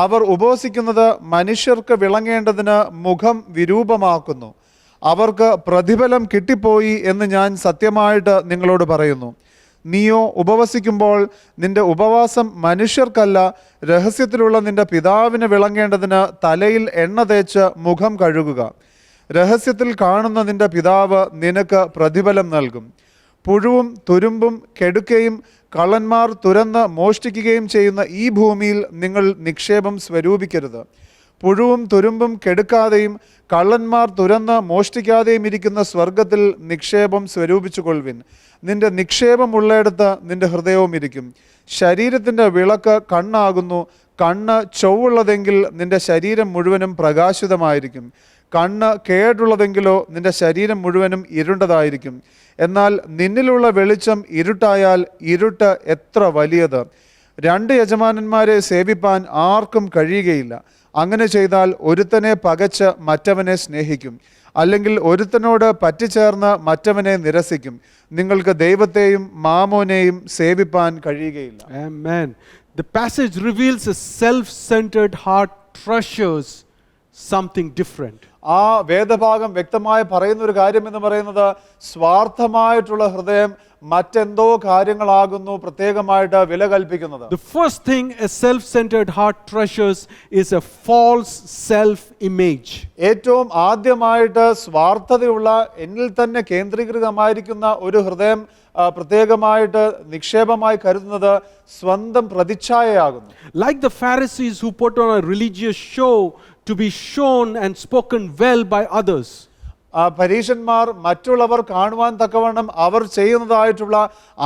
അവർ ഉപവസിക്കുന്നത് മനുഷ്യർക്ക് വിളങ്ങേണ്ടതിന് മുഖം വിരൂപമാക്കുന്നു. അവർക്ക് പ്രതിഫലം കിട്ടിപ്പോയി എന്ന് ഞാൻ സത്യമായിട്ട് നിങ്ങളോട് പറയുന്നു. നീയോ ഉപവസിക്കുമ്പോൾ നിന്റെ ഉപവാസം മനുഷ്യർക്കല്ല, രഹസ്യത്തിലുള്ള നിന്റെ പിതാവിന് വിളങ്ങേണ്ടതിന് തലയിൽ എണ്ണ തേച്ച് മുഖം കഴുകുക. രഹസ്യത്തിൽ കാണുന്ന നിന്റെ പിതാവ് നിനക്ക് പ്രതിഫലം നൽകും. പുഴുവും തുരുമ്പും കെടുക്കയും കള്ളന്മാർ തുരന്ന് മോഷ്ടിക്കുകയും ചെയ്യുന്ന ഈ ഭൂമിയിൽ നിങ്ങൾ നിക്ഷേപം സ്വരൂപിക്കരുത്. പുഴുവും തുരുമ്പും കെടുക്കാതെയും കള്ളന്മാർ തുരന്ന് മോഷ്ടിക്കാതെയും ഇരിക്കുന്ന സ്വർഗത്തിൽ നിക്ഷേപം സ്വരൂപിച്ചുകൊള്ളുവിൻ. നിന്റെ നിക്ഷേപമുള്ളയിടത്ത് നിന്റെ ഹൃദയവും ഇരിക്കും. ശരീരത്തിൻ്റെ വിളക്ക് കണ്ണാകുന്നു. കണ്ണ് ചൊവ്വുള്ളതെങ്കിൽ നിന്റെ ശരീരം മുഴുവനും പ്രകാശിതമായിരിക്കും. കണ്ണ് കേടുള്ളതെങ്കിലോ നിന്റെ ശരീരം മുഴുവനും ഇരുണ്ടതായിരിക്കും. എന്നാൽ നിന്നിലുള്ള വെളിച്ചം ഇരുട്ടായാൽ ഇരുട്ട് എത്ര വലിയത്! 2 യജമാനന്മാരെ സേവിപ്പാൻ ആർക്കും കഴിയുകയില്ല. അങ്ങനെ ചെയ്താൽ ഒരുത്തനെ പകച്ച് മറ്റവനെ സ്നേഹിക്കും, അല്ലെങ്കിൽ ഒരുത്തനോട് പറ്റിച്ചേർന്ന് മറ്റവനെ നിരസിക്കും. നിങ്ങൾക്ക് ദൈവത്തെയും മാമോനെയും സേവിപ്പാൻ കഴിയുകയില്ല. Amen. The passage reveals a self-centered heart treasures something different. ആ വേദഭാഗം വ്യക്തമായി പറയുന്ന ഒരു കാര്യം എന്ന് പറയുന്നത് സ്വാർത്ഥമായിട്ടുള്ള ഹൃദയം മറ്റെന്തോ കാര്യങ്ങളാകുന്നു പ്രത്യേകമായിട്ട് വില കൽപ്പിക്കുന്നത്. The first thing a self-centered heart treasures is a false self-image. ഏറ്റവും ആദ്യമായിട്ട് സ്വാർത്ഥതയുള്ള, എന്നിൽ തന്നെ കേന്ദ്രീകൃതമായിരിക്കുന്ന ഒരു ഹൃദയം പ്രത്യേകമായിട്ട് നിക്ഷേപമായി കരുതുന്നത് സ്വന്തം പ്രതിച്ഛായയാകുന്നു. Like the Pharisees who put on a religious show to be shown and spoken well by others. പരീശന്മാർ മറ്റുള്ളവർ കാണുവാൻ തക്കവണ്ണം അവർ ചെയ്യുന്നതായിട്ടുള്ള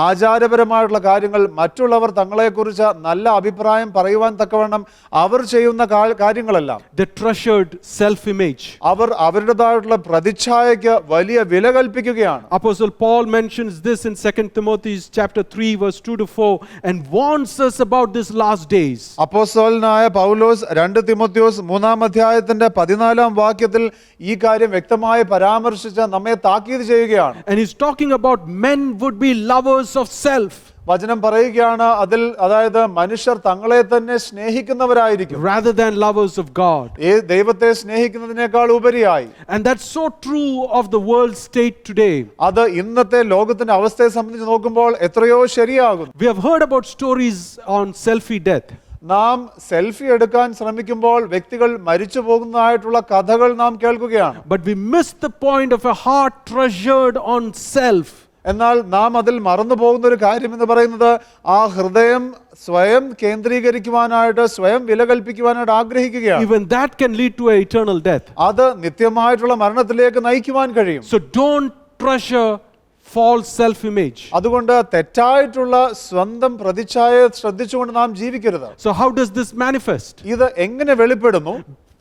ആചാരപരമായിട്ടുള്ള കാര്യങ്ങൾ മറ്റുള്ളവർ തങ്ങളെക്കുറിച്ച് നല്ല അഭിപ്രായം പറയുവാൻ തക്കവണ്ണം അവർ ചെയ്യുന്ന കാര്യങ്ങളെല്ലാം They treasured self-image. അവർ അവരുടേതായിട്ടുള്ള പ്രതിച്ഛായയ്ക്ക് വലിയ വില കൽപ്പിക്കുകയാണ്. Apostle Paul mentions this in 2 Timothy chapter 3 verse 2 to 4 and warns us about these last days. അപ്പോസ്തലനായ പൗലോസ് 2 തിമോത്തിയോസ് 3-ാം അധ്യായത്തിന്റെ 14-ാം വാക്യത്തിൽ ഈ കാര്യം വ്യക്തമായി പരാമർശിച്ച് നമ്മെ താക്കീത് ചെയ്യുകയാണ്. And he's talking about men would be lovers of self. വചനം പറയുകയാണ് അതിൽ, അതായത് മനുഷ്യർ തങ്ങളെ തന്നെ സ്നേഹിക്കുന്നവരായിരിക്കും rather than lovers of God. ദൈവത്തെ സ്നേഹിക്കുന്നതിനേക്കാൾ ഉപരിയായി. And that's so true of the world state today. അത് ഇന്നത്തെ ലോകത്തിന്റെ അവസ്ഥയെ സംബന്ധിച്ച് നോക്കുമ്പോൾ എത്രയോ ശരിയാകുന്നു. We have heard about stories on selfie death. നാം സെൽഫി എടുക്കാൻ ശ്രമിക്കുമ്പോൾ വ്യക്തികൾ മരിച്ചു പോകുന്നതായിട്ടുള്ള കഥകൾ നാം കേൾക്കുകയാണ്. But we miss the point of a heart treasured on self. എന്നാൽ നാം അതിൽ മറന്നു പോകുന്ന ഒരു കാര്യം എന്ന് പറയുന്നത് ആ ഹൃദയം സ്വയം കേന്ദ്രീകരിക്കുവാനായിട്ട്, സ്വയം വില കൽപ്പിക്കുവാനായിട്ട് ആഗ്രഹിക്കുകയാണ്. Even that can lead to an eternal death. അത് നിത്യമായിട്ടുള്ള മരണത്തിലേക്ക് നയിക്കുവാൻ കഴിയും. So don't treasure false self-image. അതുകൊണ്ട് തെറ്റായിട്ടുള്ള സ്വന്തം പ്രതിച്ഛായ ശ്രദ്ധിച്ചുകൊണ്ട് നാം ജീവിക്കരുത്. So how does this manifest? ഇത് എങ്ങനെ വെളിപ്പെടുന്നു?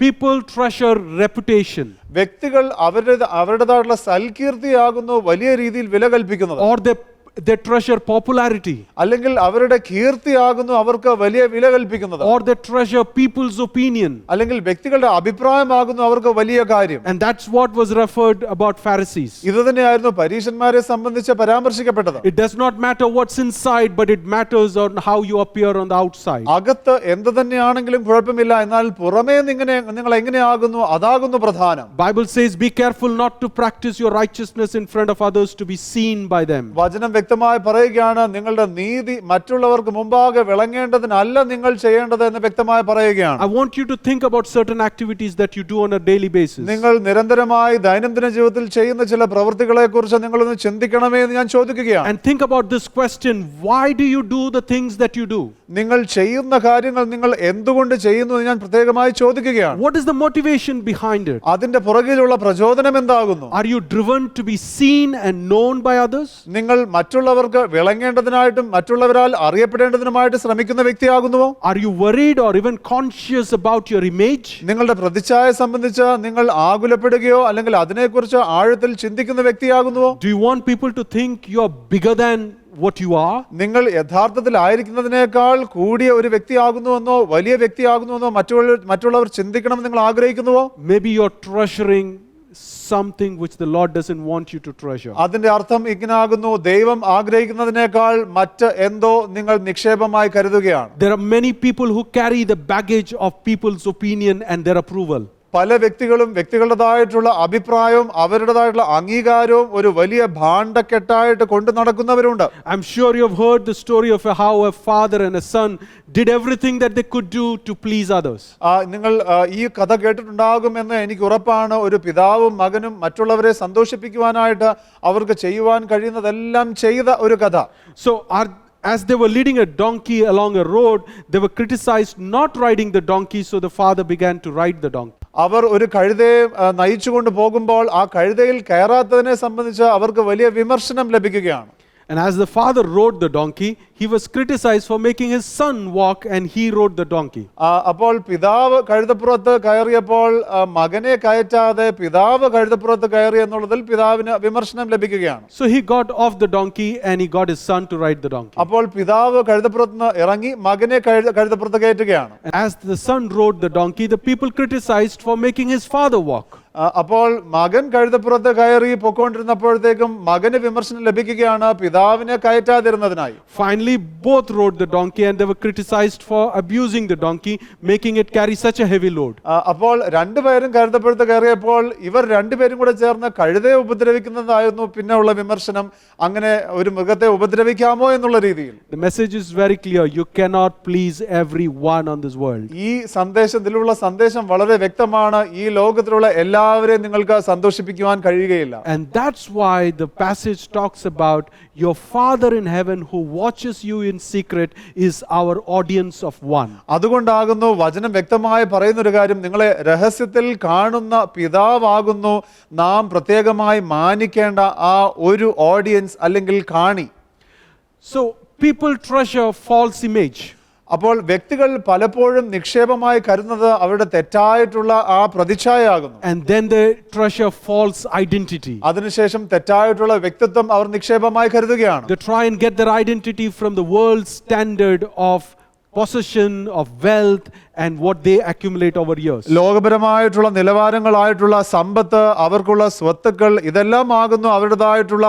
People treasure reputation. വ്യക്തികൾ അവരുടേതായിട്ടുള്ള സൽകീർത്തിയാകുന്നു വലിയ രീതിയിൽ വില കൽപ്പിക്കുന്നത്. Or they treasure popularity. അല്ലെങ്കിൽ അവരുടെ കീർത്തിയാകുന്നു അവർക്ക് വലിയ വില കൽപ്പിക്കുന്നത്. Or they treasure people's opinion. അല്ലെങ്കിൽ വ്യക്തികളുടെ അഭിപ്രായമാകുന്നു അവർക്ക് വലിയ കാര്യം. And that's what was referred about Pharisees. ഇത് തന്നെയായിരുന്നു പരീശന്മാരെ സംബന്ധിച്ച് പരാമർശിക്കപ്പെട്ടത്. It does not matter what's inside, but it matters on how you appear on the outside. അകത്ത് എന്ത് തന്നെയാണെങ്കിലും കുഴപ്പമില്ല, എന്നാൽ പുറമേ നിങ്ങൾ എങ്ങനെയാകുന്നു അതാകുന്നു പ്രധാനം. Bible says, be careful not to practice your righteousness in front of others to be seen by them. വചനം വ്യക്തമായി പറയുകയാണ്, നിങ്ങളുടെ നീതി മറ്റുള്ളവർക്ക് മുമ്പാകെ വിളങ്ങേണ്ടതിനല്ല നിങ്ങൾ ചെയ്യേണ്ടത് എന്ന് വ്യക്തമായി പറയുകയാണ്. I want you to think about certain activities that you do on a daily basis. നിങ്ങൾ നിരന്തരമായി ദൈനംദിന ജീവിതത്തിൽ ചെയ്യുന്ന ചില പ്രവൃത്തികളെ കുറിച്ച് നിങ്ങളൊന്ന് ചിന്തിക്കണമേ എന്ന് ഞാൻ ചോദിക്കുകയാണ്. And think about this question, why do you do the things that you do? നിങ്ങൾ ചെയ്യുന്ന കാര്യങ്ങൾ നിങ്ങൾ എന്തുകൊണ്ട് ചെയ്യുന്നു എന്ന് ഞാൻ പ്രത്യേകമായി ചോദിക്കുകയാണ്. What is the motivation behind it? അതിന്റെ പുറകിലുള്ള പ്രചോദനം എന്താകുന്നു? Are you driven to be seen and known by others? നിങ്ങൾ മറ്റുള്ളവർക്ക് വിളങ്ങേണ്ടതിനായിട്ടും മറ്റുള്ളവരാൽ അറിയപ്പെടേണ്ടതിനുമായിട്ട് ശ്രമിക്കുന്ന വ്യക്തിയാകുന്നുവോ? Are you worried or even conscious about your image? നിങ്ങളുടെ പ്രതിച്ഛായ സംബന്ധിച്ച് നിങ്ങൾ ആകുലപ്പെടുകയോ അല്ലെങ്കിൽ അതിനെക്കുറിച്ച് ആഴത്തിൽ ചിന്തിക്കുന്ന വ്യക്തിയാകുന്നുവോ? Do you want people to think you are bigger than what you are? നിങ്ങൾ യഥാർത്ഥത്തിൽ ആയിരിക്കുന്നതിനേക്കാൾ കൂടിയ ഒരു വ്യക്തിയാകുന്നുവെന്നോ വലിയ വ്യക്തിയാകുന്നുവെന്നോ മറ്റുള്ളവർ ചിന്തിക്കണമെന്ന് നിങ്ങൾ ആഗ്രഹിക്കുന്നുവോ? Maybe you're treasuring something which the Lord doesn't want you to treasure. അതിന്റെ അർത്ഥം ഇങ്ങനാകുന്നു, ദൈവം ആഗ്രഹിക്കുന്നതിനേക്കാൾ മറ്റ് എന്തോ നിങ്ങൾ നിക്ഷേപമായി കരുതുകയാണ്. There are many people who carry the baggage of people's opinion and their approval. പല വ്യക്തികളും വ്യക്തികളുടേതായിട്ടുള്ള അഭിപ്രായവും അവരുടേതായിട്ടുള്ള അംഗീകാരവും ഒരു വലിയ ഭാണ്ഡക്കെട്ടായിട്ട് കൊണ്ടു നടക്കുന്നവരുണ്ട്. I'm sure you have heard the story of how a father and a son did everything that they could do to please others. നിങ്ങൾ ഈ കഥ കേട്ടിട്ടുണ്ടാകുമെന്ന് എനിക്ക് ഉറപ്പാണ്. ഒരു പിതാവും മകനും മറ്റുള്ളവരെ സന്തോഷിപ്പിക്കുവാനായിട്ട് അവർക്ക് ചെയ്യുവാൻ കഴിയുന്നതെല്ലാം ചെയ്ത ഒരു കഥ. So as they were leading a donkey along a road, they were criticized not riding the donkey, so the father began to ride the donkey. അവർ ഒരു കഴുതയെ നയിച്ചുകൊണ്ട് പോകുമ്പോൾ ആ കഴുതയിൽ കയറാത്തതിനെ സംബന്ധിച്ച് അവർക്ക് വലിയ വിമർശനം ലഭിക്കുകയാണ്. And as the father rode the donkey, he was criticized for making his son walk, and he rode the donkey. അപ്പോൾ പിതാവ് കഴുതപ്പുറത്ത് കയറിയപ്പോൾ മകനെ കയറ്റാതെ പിതാവ് കഴുതപ്പുറത്ത് കയറി എന്നുള്ളതിൽ പിതാവിന് വിമർശനം ലഭിക്കുകയാണ്. So he got off the donkey and he got his son to ride the donkey. അപ്പോൾ പിതാവ് കഴുതപ്പുറത്ത് നിന്ന് ഇറങ്ങി മകനെ കഴുതപ്പുറത്ത് കയറ്റുകയാണ്. And as the son rode the donkey, the people criticized for making his father walk. അപ്പോൾ മകൻ കഴുതപ്പുറത്ത് കയറി പൊക്കോണ്ടിരുന്നപ്പോഴത്തേക്കും മകന് വിമർശനം ലഭിക്കുകയാണ് പിതാവിനെ കയറ്റാതിരുന്നതിനായി. Finally, both rode the donkey and they were criticized for abusing the donkey, making it carry such a heavy load. അപ്പോൾ രണ്ടുപേരും കഴുതപ്പുറത്ത് കയറിയപ്പോൾ ഇവർ രണ്ടുപേരും കൂടെ ചേർന്ന് കഴുതയെ ഉപദ്രവിക്കുന്നതായിരുന്നു പിന്നെ ഉള്ള വിമർശനം. അങ്ങനെ ഒരു മൃഗത്തെ ഉപദ്രവിക്കാമോ എന്നുള്ള രീതിയിൽ. The message is very clear. You cannot please everyone on this world. ഈ ഇതിലുള്ള സന്ദേശം വളരെ വ്യക്തമാണ്. ഈ ലോകത്തിലുള്ള എല്ലാവരെയും നിങ്ങൾക്ക് സന്തോഷിപ്പിക്കുവാൻ കഴിയുകയില്ല. And that's why the passage talks about your Father in heaven who watches you in secret is our audience of one. അതുകൊണ്ടാകുന്നു വചനം വ്യക്തമായി പറയുന്ന ഒരു കാര്യം, നിങ്ങളെ രഹസ്യത്തിൽ കാണുന്ന പിതാവാകുന്നു നാം പ്രത്യേകമായി മാനിക്കേണ്ട ആ ഒരു ഓഡിയൻസ് അല്ലെങ്കിൽ കാണി. So people treasure false image. അപ്പോൾ വ്യക്തികൾ പലപ്പോഴും നിക്ഷേപമായി കരുതുന്നത് അവരുടെ തെറ്റായിട്ടുള്ള ആ പ്രതിച്ഛായയാകുന്നു. And then they treasure false identity. അതിനുശേഷം തെറ്റായിട്ടുള്ള വ്യക്തിത്വം അവർ നിക്ഷേപമായി കരുതുകയാണ്. They try and get their identity from the world's standard of possession, of wealth, and what they accumulate over years. ലോകപരമായിട്ടുള്ള നിലവാരങ്ങളായിട്ടുള്ള സമ്പത്ത്, അവർക്കുള്ള സ്വത്തുക്കൾ, ഇതെല്ലാം ആകുന്നു അവരുടേതായിട്ടുള്ള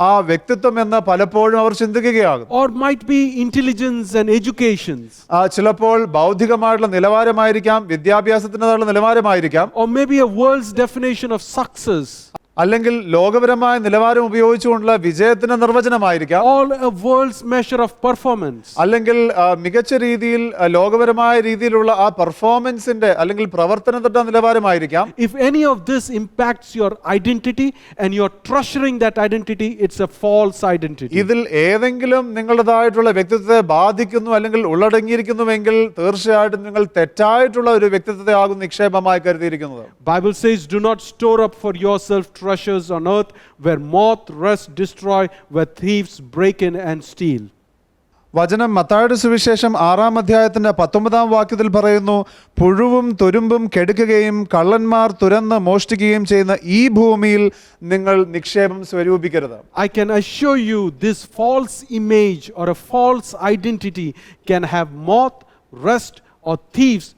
ആ വ്യക്തിത്വം എന്ന് പലപ്പോഴും അവർ ചിന്തിക്കുകയാകും. Or might be intelligence and educations. ചിലപ്പോൾ ബൗദ്ധികമായിട്ടുള്ള നിലവാരമായിരിക്കാം, വിദ്യാഭ്യാസത്തിനുള്ള നിലവാരമായിരിക്കാം. Or maybe a world's definition of success. അല്ലെങ്കിൽ ലോകപരമായ നിലവാരം ഉപയോഗിച്ചുകൊണ്ടുള്ള വിജയത്തിന്റെ നിർവചനമായിരിക്കാം. All a world's measure of performance. അല്ലെങ്കിൽ മികച്ച രീതിയിൽ ലോകപരമായ രീതിയിലുള്ള ആ പെർഫോമൻസിന്റെ അല്ലെങ്കിൽ പ്രവർത്തനത്തിന്റെ നിലവാരമായിരിക്കാം. If any of this impacts your identity and you're treasuring that identity, it's a false identity. ഇതിൽ ഏതെങ്കിലും നിങ്ങളുടേതായിട്ടുള്ള വ്യക്തിത്വത്തെ ബാധിക്കുന്നു അല്ലെങ്കിൽ ഉള്ളടങ്ങിയിരിക്കുന്നുവെങ്കിൽ തീർച്ചയായിട്ടും നിങ്ങൾ തെറ്റായിട്ടുള്ള ഒരു വ്യക്തിത്വത്തെ ആകും നിക്ഷേപമായി കരുതിയിരിക്കുന്നത്. Bible says, do not store up for yourself treasures on earth where moth, rust, destroy, where thieves break in and steal. വചനം മത്തായിയുടെ സുവിശേഷം 6-ാം അധ്യായത്തിന്റെ 19-ാം വാക്യത്തിൽ പറയുന്നു, പുഴുവും തുരുമ്പും കെടുക്കുകയും കള്ളന്മാർ തുരന്ന് മോഷ്ടിക്കുകയും ചെയ്യുന്ന ഈ ഭൂമിയിൽ നിങ്ങൾ നിക്ഷേപം സ്വരൂപിക്കരുത്. I can assure you this false image or a false identity can have moth, rust, or thieves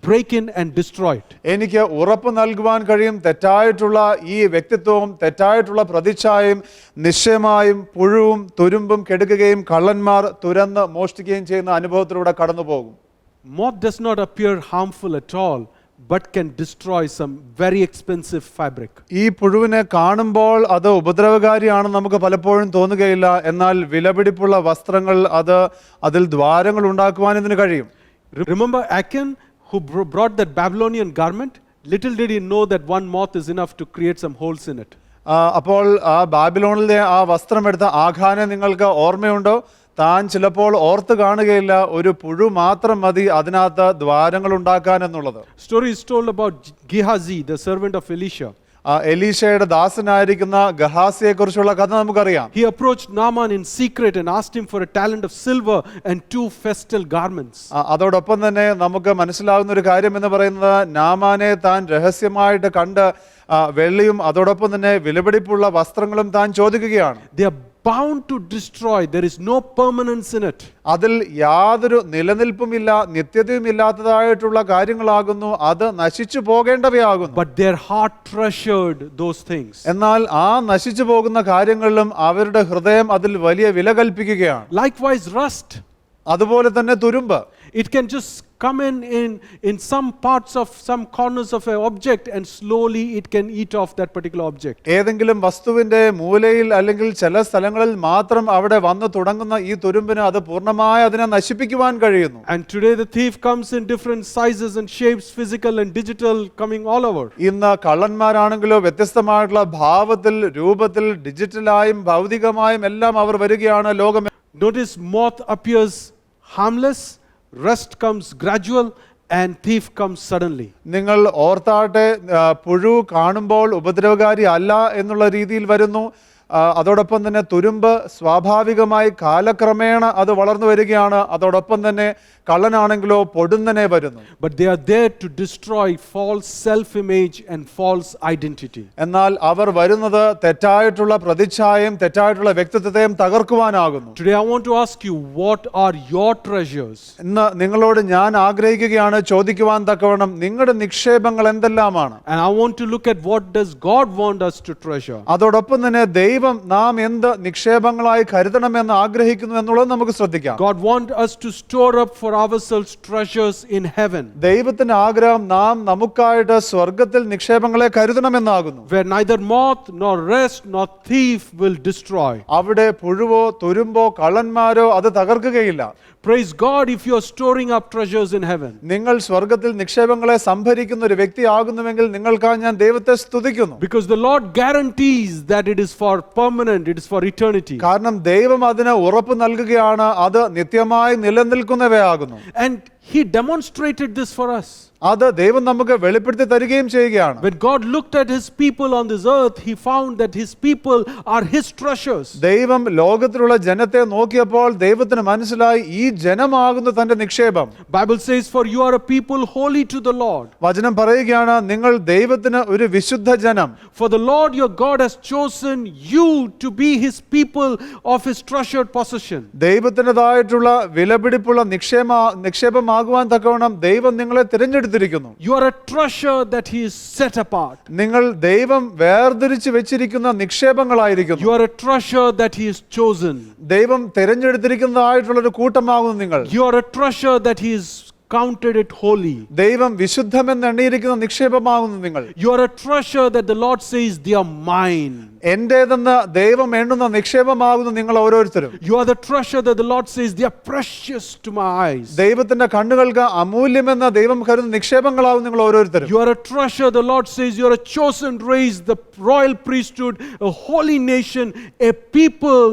break in and destroy it. എനിക്ക് ഉറപ്പ് നൽകുവാൻ കഴിയും, തെറ്റായിട്ടുള്ള ഈ വ്യക്തിത്വവും തെറ്റായിട്ടുള്ള പ്രതിച്ഛായയും നിശ്ചയമായും പുഴുവും തുരുമ്പും കെടുക്കുകയും കള്ളന്മാർ തുരന്ന് മോഷ്ടിക്കുകയും ചെയ്യുന്ന അനുഭവത്തിലൂടെ കടന്നു പോകും. Moth does not appear harmful at all, but can destroy some very expensive fabric. ഈ പുഴുവിനെ കാണുമ്പോൾ അത് ഉപദ്രവകാരിയാണെന്ന് നമുക്ക് പലപ്പോഴും തോന്നുകയില്ല. എന്നാൽ വിലപിടിപ്പുള്ള വസ്ത്രങ്ങൾ അതിൽ ദ്വാരങ്ങൾ ഉണ്ടാക്കുവാൻ ഇതിന് കഴിയും. Remember Achan who brought that Babylonian garment? Little did he know that one moth is enough to create some holes in it. അപ്പോൾ ആ ബാബിലോണിലെ ആ വസ്ത്രമെടുത്ത ആഖാനെ നിങ്ങൾക്ക് ഓർമ്മയുണ്ടോ? താൻ ചിലപ്പോൾ ഓർത്ത് കാണുകയില്ല, ഒരു പുഴു മാത്രം മതി അതിനകത്ത് ദ്വാരങ്ങൾ ഉണ്ടാക്കാൻ എന്നുള്ളത്. Story is told about Gehazi, the servant of Elisha. എലീശയുടെ ദാസനായിരിക്കുന്ന ഗഹാസിയെ കുറിച്ചുള്ള കഥ നമുക്കറിയാം. He approached Naaman in secret and asked him for a talent of silver and 2 festal garments. അതോടൊപ്പം തന്നെ നമുക്ക് മനസ്സിലാകുന്ന ഒരു കാര്യം എന്ന് പറയുന്നത്, നാമാനെ താൻ രഹസ്യമായിട്ട് കണ്ട് വെള്ളിയും അതോടൊപ്പം തന്നെ വിലപിടിപ്പുള്ള വസ്ത്രങ്ങളും താൻ ചോദിക്കുകയാണ്. They are bound to destroy. There is no permanence in it. അതിൽ യാതൊരു നിലനിൽപ്പുമില്ല, നിത്യതയുമില്ലാത്തതായിട്ടുള്ള കാര്യങ്ങളാകുന്നു, അത് നശിച്ചു പോകേണ്ടവയാകുന്നു. But their heart treasured those things. എന്നാൽ ആ നശിച്ചു പോകുന്ന കാര്യങ്ങളിലും അവരുടെ ഹൃദയം അതിൽ വലിയ വില കൽപ്പിക്കുകയാണ്. Likewise, rust. അതുപോലെ തന്നെ തുരുമ്പ്. It can just come in some parts of some corners of an object, and slowly it can eat off that particular object. ഏതെങ്കിലും വസ്തുവിന്റെ മൂലയിൽ അല്ലെങ്കിൽ ചില സ്ഥലങ്ങളിൽ മാത്രം അവിടെ വന്നു തുടങ്ങുന്ന ഈ തുരുമ്പിന് അത് പൂർണ്ണമായി അതിനെ നശിപ്പിക്കുവാൻ കഴിയുന്നു. And today the thief comes in different sizes and shapes, physical and digital, coming all over. ഇന്ന് കള്ളന്മാരാണെങ്കിലോ വ്യത്യസ്തമായിട്ടുള്ള ഭാവത്തിൽ, രൂപത്തിൽ, ഡിജിറ്റലായും ഭൗതികമായും എല്ലാം അവർ വരികയാണ്. ലോകം Notice, moth appears harmless, rust comes gradual, and thief comes suddenly. നിങ്ങൾ ഓർത്താട്ടെ, പുഴു കാണുമ്പോൾ ഉപദ്രവകാരി അല്ല എന്നുള്ള രീതിയിൽ വരുന്നു. അതോടൊപ്പം തന്നെ തുരുമ്പ് സ്വാഭാവികമായി കാലക്രമേണ അത് വളർന്നു വരികയാണ്. അതോടൊപ്പം തന്നെ കള്ളനാണെങ്കിലോ പൊടുന്നനെ വരുന്നു. But they are there to destroy false self-image and false identity. എന്നാൽ അവർ വരുന്നത് തെറ്റായിട്ടുള്ള പ്രതിച്ഛായയും തെറ്റായിട്ടുള്ള വ്യക്തിത്വത്തെയും തകർക്കുവാനാകുന്നു. Today I want to ask you, what are your treasures? ഇന്ന് നിങ്ങളോട് ഞാൻ ആഗ്രഹിക്കുകയാണ് ചോദിക്കുവാൻ തക്കവണ്ണം നിങ്ങളുടെ നിക്ഷേപങ്ങൾ എന്തെല്ലാമാണ്? And I want to look at what does God want us to treasure. അതോടൊപ്പം തന്നെ ദൈവം നാം എന്ത് നിക്ഷേപങ്ങളായി കരുതണമെന്ന് ആഗ്രഹിക്കുന്നു എന്നുള്ളത് നമുക്ക് ശ്രദ്ധിക്കാം. God wants us to store up for ourselves treasures in heaven, ദൈവത്തിന്റെ ആഗ്രഹം നാം നമുക്കായിട്ട് സ്വർഗത്തിൽ നിക്ഷേപങ്ങളെ കരുതണമെന്നാകുന്നു. where neither moth nor rust nor thief will destroy. അവിടെ പുഴുവോ തുരുമ്പോ കള്ളന്മാരോ അത് തകർക്കുകയില്ല. Praise God if you are storing up treasures in heaven. നിങ്ങൾ സ്വർഗത്തിൽ നിക്ഷേപങ്ങളെ സംഭരിക്കുന്ന ഒരു വ്യക്തിയാകുന്നുവെങ്കിൽ നിങ്ങൾക്കായി ഞാൻ ദൈവത്തെ സ്തുതിക്കുന്നു. Because the Lord guarantees that it is for permanent, it is for eternity. കാരണം ദൈവം അതിന് ഉറപ്പ് നൽകുകയാണ്, അത് നിത്യമായി നിലനിൽക്കുന്നവയാകുന്നു. And He demonstrated this for us. അത് ദൈവം നമുക്ക് വെളിപ്പെടുത്തി തരികയും ചെയ്യുകയാണ്. When God looked at His people on this earth, He found that His people are His treasures. ദൈവം ലോകത്തിലുള്ള ജനത്തെ നോക്കിയപ്പോൾ ദൈവത്തിന് മനസ്സിലായി ഈ ജനമാകുന്നു തന്റെ നിക്ഷേപം. Bible says, for you are a people holy to the Lord. വചനം പറയുകയാണ്, നിങ്ങൾ ദൈവത്തിന് ഒരു വിശുദ്ധ ജനം. For the Lord your God has chosen you to be His people of His treasured possession. ദൈവത്തിൻ്റെതായിട്ടുള്ള വിലപിടിപ്പുള്ള നിക്ഷേപമാകുവാൻ തക്കവണ്ണം ദൈവം നിങ്ങളെ തിരഞ്ഞെടുത്തിരിക്കുന്നു. You are a treasure that He is set apart. നിങ്ങൾ ദൈവം വേർതിരിച്ച് വെച്ചിരിക്കുന്ന നിക്ഷേപങ്ങളായിരിക്കുന്നു. You are a treasure that He has chosen. ദൈവം തിരഞ്ഞെടുത്തിരിക്കുന്നതായിട്ടുള്ള ഒരു കൂട്ടമാകുന്നു നിങ്ങൾ. You are a treasure that He is counted it holy. ദൈവം വിശുദ്ധമെന്ന് എണ്ണിയിരിക്കുന്ന നിക്ഷേപമാകുന്നു നിങ്ങൾ. You are a treasure that the Lord says, they are mine. എന്റേതെന്ന് ദൈവം എണ്ണുന്ന നിക്ഷേപമാകുന്നു നിങ്ങൾ ഓരോരുത്തരും. You are the treasure that the Lord says, they are precious to my eyes. ദൈവത്തിന്റെ കണ്ണുകൾക്ക് അമൂല്യമെന്ന് ദൈവം കരുതുന്ന നിക്ഷേപങ്ങളാകും നിങ്ങൾ ഓരോരുത്തരും. You are a treasure, the Lord says, you are a chosen race, the royal priesthood, a holy nation, a people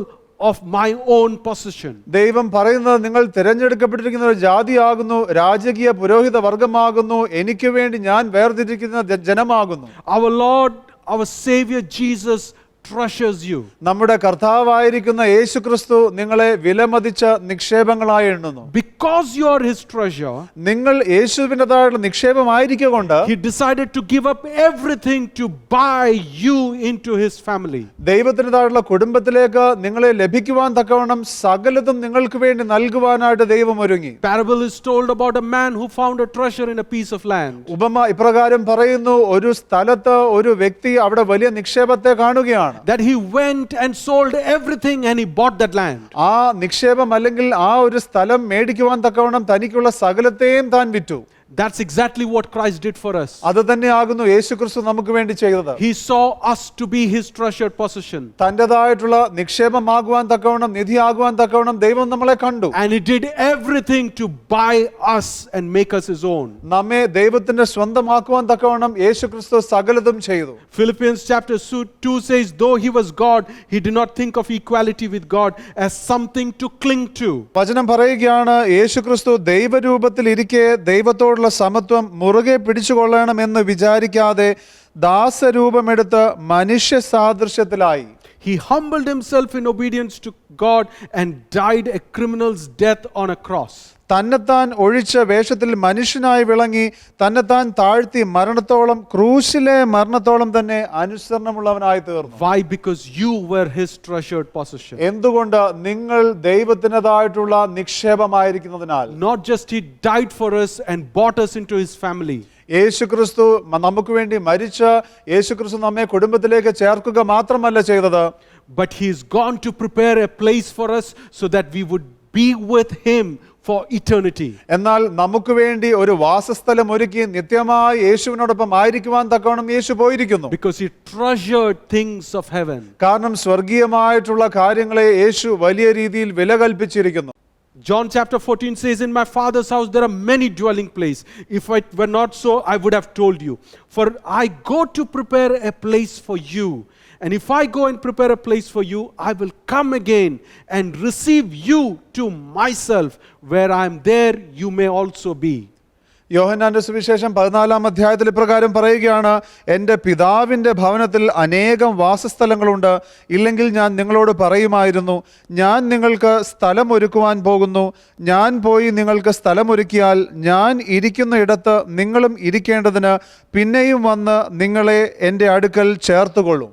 of my own possession. ദൈവം പറയുന്നത് നിങ്ങൾ തിരഞ്ഞെടുക്കപ്പെട്ടിരിക്കുന്ന ഒരു ജാതിയാകുന്നു, രാജകീയ പുരോഹിത വർഗമാകുന്നു, എനിക്ക് വേണ്ടി ഞാൻ വേർതിരിക്കുന്ന ജനമാകുന്നു. Our Lord, our Savior Jesus treasures you. നമ്മുടെ കർത്താവായിരിക്കുന്ന യേശുക്രിസ്തു നിങ്ങളെ വിലമതിച്ച നിക്ഷേപങ്ങളായി എണ്ണുന്നു. Because you are His treasure, നിങ്ങൾ യേശുവിൻ്റെതായുള്ള നിക്ഷേപമായിരിക്കൊണ്ട് He decided to give up everything to buy you into His family. ദൈവത്തിൻ്റെതായുള്ള കുടുംബത്തിലേക്ക് നിങ്ങളെ ലഭിക്കുവാൻ തക്കവണ്ണം സകലതും നിങ്ങൾക്ക് വേണ്ടി നൽകുവാനായിട്ട് ദൈവം ഒരുങ്ങി. Parable is told about a man who found a treasure in a piece of land. ഉപമ ഇപ്രകാരം പറയുന്നു, ഒരു സ്ഥലത്ത് ഒരു വ്യക്തി അവിടെ വലിയ നിക്ഷേപത്തെ കാണുകയാണ്. That he went and sold everything and he bought that land. ആ നിക്ഷേപം അല്ലെങ്കിൽ ആ ഒരു സ്ഥലം മേടിക്കുവാൻ തക്കവണ്ണം തനിക്കുള്ള സകലത്തെയും താൻ വിറ്റു. That's exactly what Christ did for us. അത് തന്നെയാകുന്നു യേശുക്രിസ്തു നമുക്ക് വേണ്ടി ചെയ്തത്. He saw us to be His treasured possession. തന്റേതായിട്ടുള്ള നിക്ഷേപമാകുവാൻ തക്കവണ്ണം, നിധിയാകുവാൻ തക്കവണ്ണം ദൈവം നമ്മളെ കണ്ടു. And He did everything to buy us and make us His own. നമ്മെ ദൈവത്തിന്റെ സ്വന്തമാക്കുവാൻ തക്കവണ്ണം യേശുക്രിസ്തു സകലതും ചെയ്തു. Philippians chapter 2 says, though He was God, He did not think of equality with God as something to cling to. വചനം പറയുകയാണ്, യേശുക്രിസ്തു ദൈവരൂപത്തിൽ ഇരിക്കെ ദൈവത്തോടുള്ള സമത്വം മുറുകെ പിടിച്ചുകൊള്ളണമെന്ന് വിചാരിക്കാതെ ദാസരൂപമെടുത്ത് മനുഷ്യ സാദൃശ്യത്തിലായി. He humbled himself in obedience to God and died a criminal's death on a cross. തന്നെത്താൻ ഒഴിച്ച വേഷത്തിൽ മനുഷ്യനായി വിളങ്ങി തന്നെത്താൻ താഴ്ത്തി മരണത്തോളം ക്രൂശിലെ മരണത്തോളം തന്നെ അനുസരണമുള്ളവനായി തീർന്നു. Why? Because you were his treasured possession. എന്തുകൊണ്ട്? നിങ്ങൾ ദൈവത്തിൻ്റെതായിട്ടുള്ള നിക്ഷേപമായിരിക്കുന്നതിനാൽ. Not just he died for us and bought us into his family. യേശുക്രിസ്തു നമുക്ക് വേണ്ടി മരിച്ച യേശുക്രിസ്തു നമ്മെ കുടുംബത്തിലേക്ക് ചേർക്കുക മാത്രമല്ല ചെയ്തത്, But he is gone to prepare a place for us so that we would be with him for eternity. എന്നാൽ നമുക്ക് വേണ്ടി ഒരു വാസസ്ഥലം ഒരുക്കി നിത്യമായി യേശുവിനോടൊപ്പം ആയിരിക്കുവാൻ തക്കവണ്ണം യേശു പോയിരിക്കുന്നു. Because he treasured things of heaven. കാരണം സ്വർഗീയമായിട്ടുള്ള കാര്യങ്ങളെ യേശു വലിയ രീതിയിൽ വില കൽപ്പിച്ചിരിക്കുന്നു. John chapter 14 says, in my Father's house there are many dwelling places. If it were not so, I would have told you. For I go to prepare a place for you. And if I go and prepare a place for you, I will come again and receive you to myself. Where I am there, you may also be. യോഹന്നാന്റെ സുവിശേഷം 14 അധ്യായത്തിൽ ഇപ്രകാരം പറയുകയാണ്, എൻ്റെ പിതാവിൻ്റെ ഭവനത്തിൽ അനേകം വാസസ്ഥലങ്ങളുണ്ട്, ഇല്ലെങ്കിൽ ഞാൻ നിങ്ങളോട് പറയുമായിരുന്നു. ഞാൻ നിങ്ങൾക്ക് സ്ഥലം ഒരുക്കുവാൻ പോകുന്നു. ഞാൻ പോയി നിങ്ങൾക്ക് സ്ഥലമൊരുക്കിയാൽ ഞാൻ ഇരിക്കുന്ന ഇടത്ത് നിങ്ങളും ഇരിക്കേണ്ടതിന് പിന്നെയും വന്ന് നിങ്ങളെ എൻ്റെ അടുക്കൽ ചേർത്തുകൊള്ളും.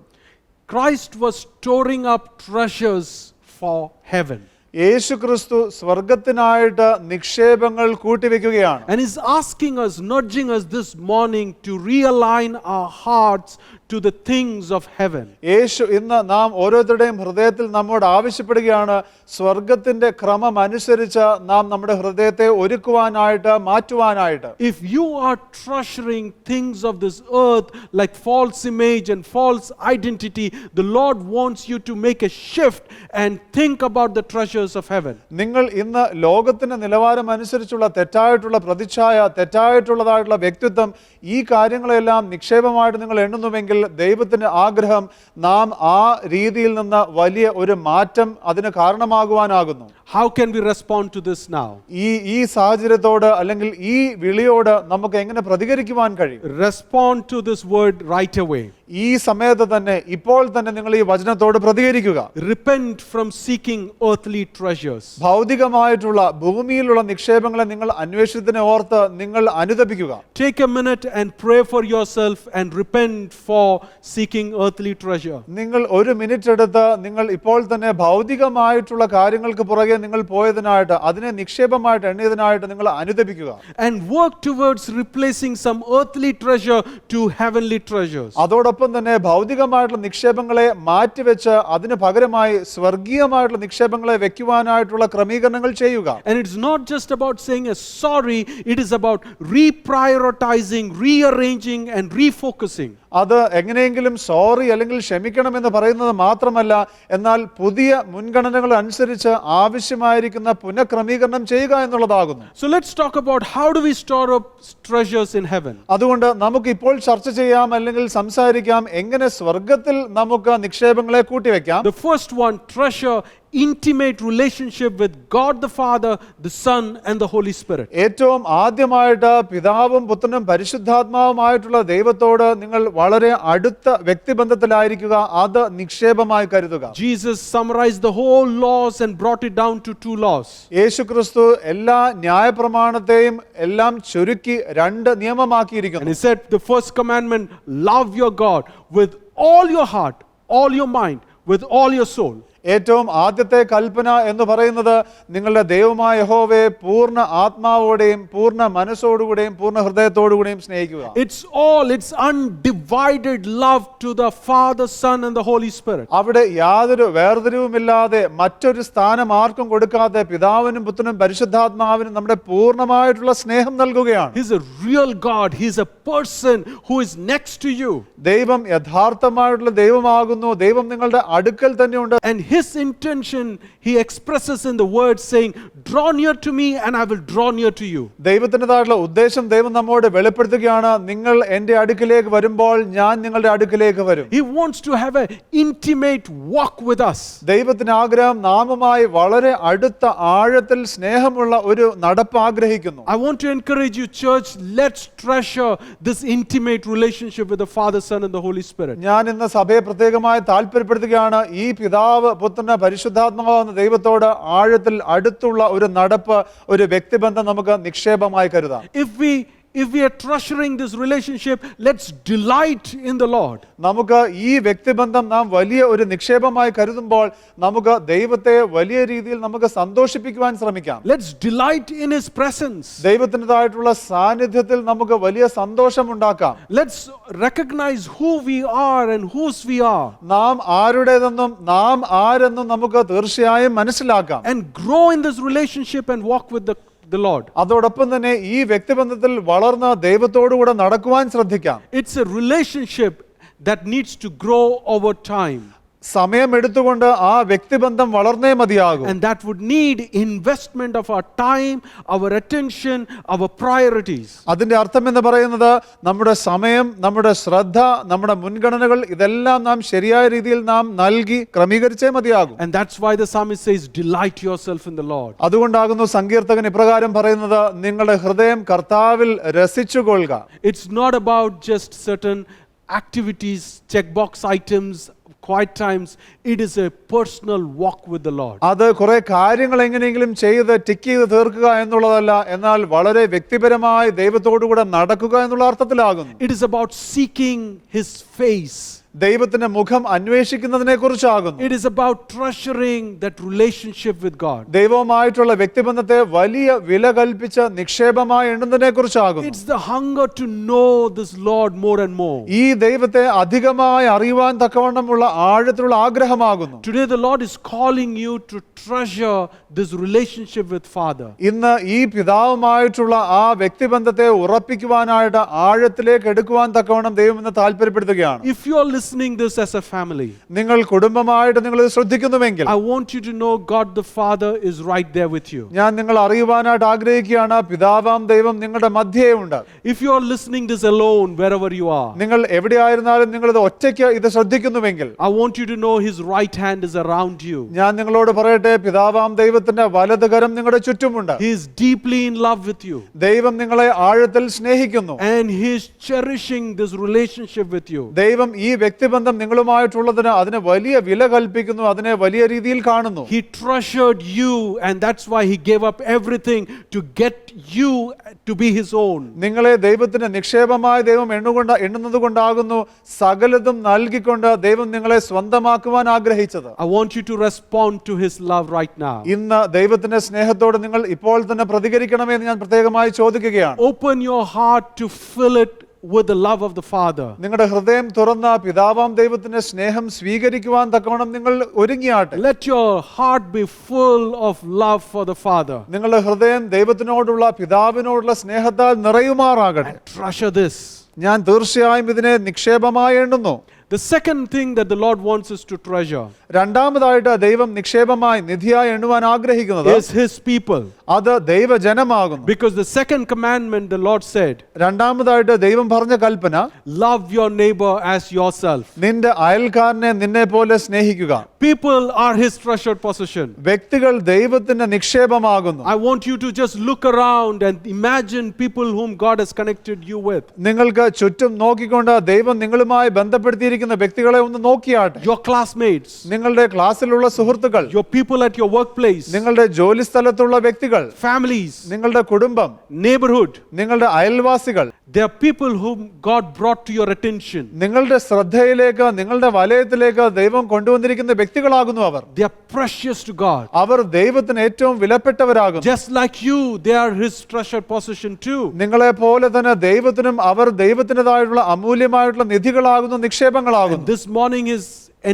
Christ was storing up treasures for heaven. യേശു ക്രിസ്തു സ്വർഗത്തിനായിട്ട് നിക്ഷേപങ്ങൾ കൂട്ടിവെക്കുകയാണ്. And is asking us, nudging us this morning to realign our hearts to the things of heaven. യേശു ഇന്ന് നാം ഓരോരുത്തരുടെയും ഹൃദയത്തിൽ നമ്മോട് ആവശ്യപ്പെടുകയാണ്, സ്വർഗത്തിന്റെ ക്രമം അനുസരിച്ച് നാം നമ്മുടെ ഹൃദയത്തെ ഒരുക്കുവാനായിട്ട് മാറ്റുവാനായിട്ട്. If you are treasuring things of this earth like false image and false identity, the Lord wants you to make a shift and think about the treasures of heaven. നിങ്ങൾ ഇന്ന് ലോകത്തിന്റെ നിലവാരം അനുസരിച്ചുള്ള തെറ്റായിട്ടുള്ള പ്രതിച്ഛായ, തെറ്റായിട്ടുള്ളതായിട്ടുള്ള വ്യക്തിത്വം, ഈ കാര്യങ്ങളെല്ലാം നിക്ഷേപമായിട്ട് നിങ്ങൾ എണ്ണുന്നുവെങ്കിൽ ദൈവത്തിന്റെ ആഗ്രഹം നാം ആ രീതിയിൽ നിന്ന് വലിയ ഒരു മാറ്റം അതിന് കാരണമാകുവാനാകുന്നു. How can we respond to this now? ഈ സാഹചര്യത്തോട് അല്ലെങ്കിൽ ഈ വിളിയോട് നമുക്ക് എങ്ങനെ പ്രതികരിക്കുവാൻ കഴിയും? Respond to this word right away. ഈ സമയത്ത് തന്നെ, ഇപ്പോൾ തന്നെ നിങ്ങൾ ഈ വചനത്തോട് പ്രതികരിക്കുക. Repent from seeking earthly treasures. ഭൗതികമായിട്ടുള്ള ഭൂമിയിലുള്ള നിക്ഷേപങ്ങളെ നിങ്ങൾ അന്വേഷിച്ചതിനെ ഓർത്ത് നിങ്ങൾ അനുതപിക്കുക. Take a minute and pray for yourself and repent for seeking earthly treasure. നിങ്ങൾ ഒരു മിനിറ്റ് എടുത്ത് നിങ്ങൾ ഇപ്പോൾ തന്നെ ഭൗതികമായിട്ടുള്ള കാര്യങ്ങൾക്ക് പുറകെ നിങ്ങൾ പോയതിനായിട്ട്, അതിനെ നിക്ഷേപമായിട്ട് എണ്ണിയതിനായിട്ട് നിങ്ങൾ അനുതപിക്കുക. And work towards replacing some earthly treasure to heavenly treasures. അതോടൊപ്പം തന്നെ ഭൗതികമായിട്ടുള്ള നിക്ഷേപങ്ങളെ മാറ്റിവെച്ച് അതിന് പകരമായി സ്വർഗീയമായിട്ടുള്ള നിക്ഷേപങ്ങളെ വെക്കുവാനായിട്ടുള്ള ക്രമീകരണങ്ങൾ ചെയ്യുക. And it's not just about saying a sorry, it is about reprioritizing, rearranging and refocusing. അത് എങ്ങനെയെങ്കിലും സോറി അല്ലെങ്കിൽ ക്ഷമിക്കണം എന്ന് പറയുന്നത് മാത്രമല്ല, എന്നാൽ പുതിയ മുൻഗണനകൾ അനുസരിച്ച് ആവശ്യമായിരിക്കുന്ന പുനഃക്രമീകരണം ചെയ്യുക എന്നുള്ളതാകുന്നു. So let's talk about how do we store up treasures in heaven. അതുകൊണ്ട് നമുക്ക് ഇപ്പോൾ ചർച്ച ചെയ്യാം അല്ലെങ്കിൽ സംസാരിക്കാം എങ്ങനെ സ്വർഗത്തിൽ നമുക്ക് നിക്ഷേപങ്ങളെ കൂട്ടിവെക്കാം. The first one, treasure intimate relationship with God the Father, the Son and the Holy Spirit. ഏറ്റവും ആദ്യമായിട്ട് പിതാവും പുത്രനും പരിശുദ്ധാത്മാവുമായിട്ടുള്ള ദൈവത്തോട് നിങ്ങൾ വളരെ അടുത്ത വ്യക്തിബന്ധത്തിലായിരിക്കുക. അത് നിക്ഷേപമായി കരുതുക. Jesus summarized the whole laws and brought it down to 2 laws. യേശുക്രിസ്തു എല്ലാ ന്യായപ്രമാണത്തെയും എല്ലാം ചുരുക്കി 2 നിയമമാക്കിയിരിക്കുന്നു. And he said the first commandment, love your God with all your heart, all your mind, with all your soul. ഏറ്റവും ആദ്യത്തെ കൽപ്പന എന്ന് പറയുന്നത് നിങ്ങളുടെ ദൈവമായ യഹോവയെ പൂർണ്ണ ആത്മാവോടെയും പൂർണ്ണ മനസ്സോടുകൂടെയും പൂർണ്ണ ഹൃദയത്തോടുകൂടെയും സ്നേഹിക്കുക. It's undivided love to the Father, Son and the Holy Spirit. അവിടെ യാതൊരു വേർതിരിവുമില്ലാതെ മറ്റൊരു സ്ഥാനം ആർക്കും കൊടുക്കാതെ പിതാവിനും പുത്രനും പരിശുദ്ധാത്മാവിനും നമ്മുടെ പൂർണ്ണമായിട്ടുള്ള സ്നേഹം നൽകുകയാണ്. He's a real God. He's a person who is next to you. ദൈവം യഥാർത്ഥമായിട്ടുള്ള ദൈവമാകുന്നു. ദൈവം നിങ്ങളുടെ അടുക്കൽ തന്നെയുണ്ട്. And his intention he expresses in the word saying, draw near to me and I will draw near to you. ദൈവത്തിൻ്റെതായിട്ടുള്ള ഉദ്ദേശം ദൈവം നമ്മോട് വെളിപ്പെടുത്തുകയാണ്. നിങ്ങൾ എൻ്റെ അടുക്കിലേക്ക് വരുമ്പോൾ ഞാൻ നിങ്ങളുടെ അടുക്കിലേക്ക് വരും. He wants to have an intimate walk with us. ദൈവത്തിന് ആഗ്രഹം നാമുമായി വളരെ അടുത്ത ആഴത്തിൽ സ്നേഹമുള്ള ഒരു നടപ്പ് ആഗ്രഹിക്കുന്നു. I want to encourage you, church, let's treasure this intimate relationship with the Father, Son and the Holy Spirit. ഞാൻ ഇന്ന് സഭയെ പ്രത്യേകമായി താല്പര്യപ്പെടുത്തുകയാണ്. ഈ പിതാവ് പുത്രന് പരിശുദ്ധാത്മാവാകുന്ന ദൈവത്തോട് ആഴത്തിൽ അടുത്തുള്ള ഒരു നടപ്പ്, ഒരു വ്യക്തിബന്ധം നമുക്ക് നിക്ഷേപമായി കരുതാം. If we are treasuring this relationship, let's delight in the Lord. നമുക്ക് ഈ വ്യക്തിബന്ധം നാം വലിയ ഒരു നിക്ഷേപമായി കരുതുമ്പോൾ നമുക്ക് ദൈവത്തെ വലിയ രീതിയിൽ നമുക്ക് സന്തോഷിപ്പിക്കുവാൻ ശ്രമിക്കാം. Let's delight in His presence. ദൈവത്തിൻ്റെതായിട്ടുള്ള സാന്നിധ്യത്തിൽ നമുക്ക് വലിയ സന്തോഷം ഉണ്ടാക്കാം. Let's recognize who we are and whose we are. നാം ആരുടേതെന്നും നാം ആരെന്നും നമുക്ക് തീർച്ചയായും മനസ്സിലാക്കാം. And grow in this relationship and walk with the Lord. അതോടൊപ്പം തന്നെ ഈ വ്യക്തിബന്ധത്തിൽ വളർന്ന് ദൈവത്തോടുകൂടെ നടക്കുവാൻ ശ്രദ്ധിക്കാം. It's a relationship that needs to grow over time. സമയമെടുത്തുകൊണ്ട് ആ വ്യക്തിബന്ധം വളർന്നേ മതിയാകും. And that would need investment of our time, our attention, our priorities. അതിന്റെ അർത്ഥം എന്ന് പറയുന്നത് നമ്മുടെ സമയം, നമ്മുടെ ശ്രദ്ധ, നമ്മുടെ മുൻഗണനകൾ ഇതെല്ലാം നാം ശരിയായ രീതിയിൽ നാം നൽകി ക്രമീകരിച്ചേ മതിയാകും. And that's why the psalmist says, delight yourself in the Lord. അതുകൊണ്ടാകുന്നു സങ്കീർത്തകൻ ഇപ്രകാരം പറയുന്നത്, നിങ്ങളുടെ ഹൃദയം കർത്താവിൽ രസിച്ചുകൊള്ളുക. It's not about just certain activities, checkbox items, quiet times. It is a personal walk with the Lord. അത് കുറെ കാര്യങ്ങൾ എങ്ങനെയെങ്കിലും ചെയ്ത് ടിക്ക് ചെയ്ത് തീർക്കുക എന്നുള്ളതല്ല, എന്നാൽ വളരെ വ്യക്തിപരമായി ദൈവത്തോടുകൂടെ നടക്കുക എന്നുള്ള അർത്ഥത്തിലാകുന്നു. It is about seeking His face. ദൈവത്തിന്റെ മുഖം അന്വേഷിക്കുന്നതിനെ കുറിച്ചാകുന്നു. It is about treasuring that relationship with God. ദൈവവുമായിട്ടുള്ള വ്യക്തിബന്ധത്തെ വലിയ വില കൽപ്പിച്ച് നിക്ഷേപമായി എണ്ണുന്നതിനെ കുറിച്ചാകുന്നു. It's the hunger to know this Lord more and more. ഈ ദൈവത്തെ അധികമായി അറിയുവാൻ തക്കവണ്ണമുള്ള ആഴത്തിലുള്ള ആഗ്രഹമാകുന്നു. Today the Lord is calling you to treasure this relationship with Father. ഇന്ന് ഈ പിതാവുമായിട്ടുള്ള ആ വ്യക്തിബന്ധത്തെ ഉറപ്പിക്കുവാനായിട്ട് ആഴത്തിലേക്ക് എടുക്കുവാൻ തക്കവണ്ണം ദൈവം ഇന്ന് താല്പര്യപ്പെടുത്തുകയാണ്. If you are listening this as a family, നിങ്ങൾ കുടുംബമായിട്ട് നിങ്ങൾ ഇത് ശ്രദ്ധിക്കുന്നുവെങ്കിൽ I want you to know God the Father is right there with you. ഞാൻ നിങ്ങൾ അറിയുവാനായിട്ട് ആഗ്രഹിക്കുകയാണ്, പിതാവാം ദൈവം നിങ്ങളുടെ മധ്യേ ഉണ്ട്. If you are listening this alone wherever you are, നിങ്ങൾ എവിടെയായിരുന്നാലും നിങ്ങൾ ഇത് ഒറ്റയ്ക്ക് ഇത് ശ്രദ്ധിക്കുന്നുവെങ്കിൽ I want you to know His right hand is around you. ഞാൻ നിങ്ങളോട് പറയട്ടെ, പിതാവാം ദൈവത്തിന്റെ വലത് കരം നിങ്ങളുടെ ചുറ്റുമുണ്ട്. He is deeply in love with you. ദൈവം നിങ്ങളെ ആഴത്തിൽ സ്നേഹിക്കുന്നു. And He is cherishing this relationship with you. ദൈവം ഈ വ്യക്തിബന്ധം നിങ്ങളുമായിട്ടുള്ളതിന് അതിനെ വലിയ വില കൽപ്പിക്കുന്നു, അതിനെ വലിയ രീതിയിൽ കാണുന്നു. He treasured you, and that's why He gave up everything to get you to be His own. നിങ്ങളെ ദൈവത്തിന്റെ നിക്ഷേപമായി ദൈവം എണ്ണുന്നത് കൊണ്ടാകുന്നു സകലതും നൽകിക്കൊണ്ട് ദൈവം നിങ്ങളെ സ്വന്തമാക്കുവാൻ ആഗ്രഹിച്ചത്. I want you to respond to His love right now. ഇന്ന് ദൈവത്തിന്റെ സ്നേഹത്തോട് നിങ്ങൾ ഇപ്പോൾ തന്നെ പ്രതികരിക്കണമെന്ന് ഞാൻ പ്രത്യേകമായി ചോദിക്കുകയാണ്. Open your heart to fill it with the love of the Father. നിങ്ങളുടെ ഹൃദയം തുറന്ന പിതാവാം ദൈവത്തിന്റെ സ്നേഹം സ്വീകരിക്കുവാൻ തക്കവണ്ണം നിങ്ങൾ ഒരുങ്ങിയാട്ടെ. Let your heart be full of love for the Father. നിങ്ങളുടെ ഹൃദയം ദൈവത്തിനോടുള്ള പിതാവിനോടുള്ള സ്നേഹത്താൽ നിറയുമാറാകട്ടെ. Treasure this. ഞാൻ തീർച്ചയായും ഇതിനെ നിക്ഷേപമായി എണ്ണുന്നു. The second thing that the Lord wants us to treasure രണ്ടാമതായിട്ട് ദൈവം നിക്ഷേപമായി നിധിയായി എണ്ണുവാൻ ആഗ്രഹിക്കുന്നത് is His people. അത് ദൈവജനമാകുന്നു. Because the second commandment the Lord said, രണ്ടാമതായിട്ട് ദൈവം പറഞ്ഞ കൽപ്പന, love your neighbor as yourself. നിന്റെ അയൽക്കാരനെ നിന്നെ പോലെ സ്നേഹിക്കുക. People are His treasured possession. വ്യക്തികൾ ദൈവത്തിന്റെ നിക്ഷേപമാകുന്നു. I want you to just look around and imagine people whom God has connected you with. നിങ്ങൾക്ക് ചുറ്റും നോക്കിക്കൊണ്ട് ദൈവം നിങ്ങളുമായി ബന്ധപ്പെടുത്തിയിരിക്കുന്ന വ്യക്തികളെ ഒന്ന് നോക്കിയാട്ടെ. Your classmates, നിങ്ങളുടെ ക്ലാസ്സിലുള്ള സുഹൃത്തുക്കൾ, your people at your workplace, നിങ്ങളുടെ ജോലി സ്ഥലത്തുള്ള വ്യക്തികൾ, families, നിങ്ങളുടെ കുടുംബം, neighborhood. നിങ്ങളുടെ അയൽവാസികൾ. They are people whom God brought to your attention. നിങ്ങളുടെ ശ്രദ്ധയിലേക്ക്, നിങ്ങളുടെ വലയത്തിലേക്ക് ദൈവം കൊണ്ടുവന്നിരിക്കുന്ന വ്യക്തികളാകുന്നു അവർ. They are precious to God. അവർ ദൈവത്തിന് ഏറ്റവും വിലപ്പെട്ടവരാകുന്നു. Just like you, they are His treasured possession too. നിങ്ങളെ പോലെ തന്നെ ദൈവത്തിനും അവർ ദൈവത്തിൻ്റെതായിട്ടുള്ള അമൂല്യമായിട്ടുള്ള നിധികളാകുന്നു, നിക്ഷേപങ്ങളാകുന്നു. This morning is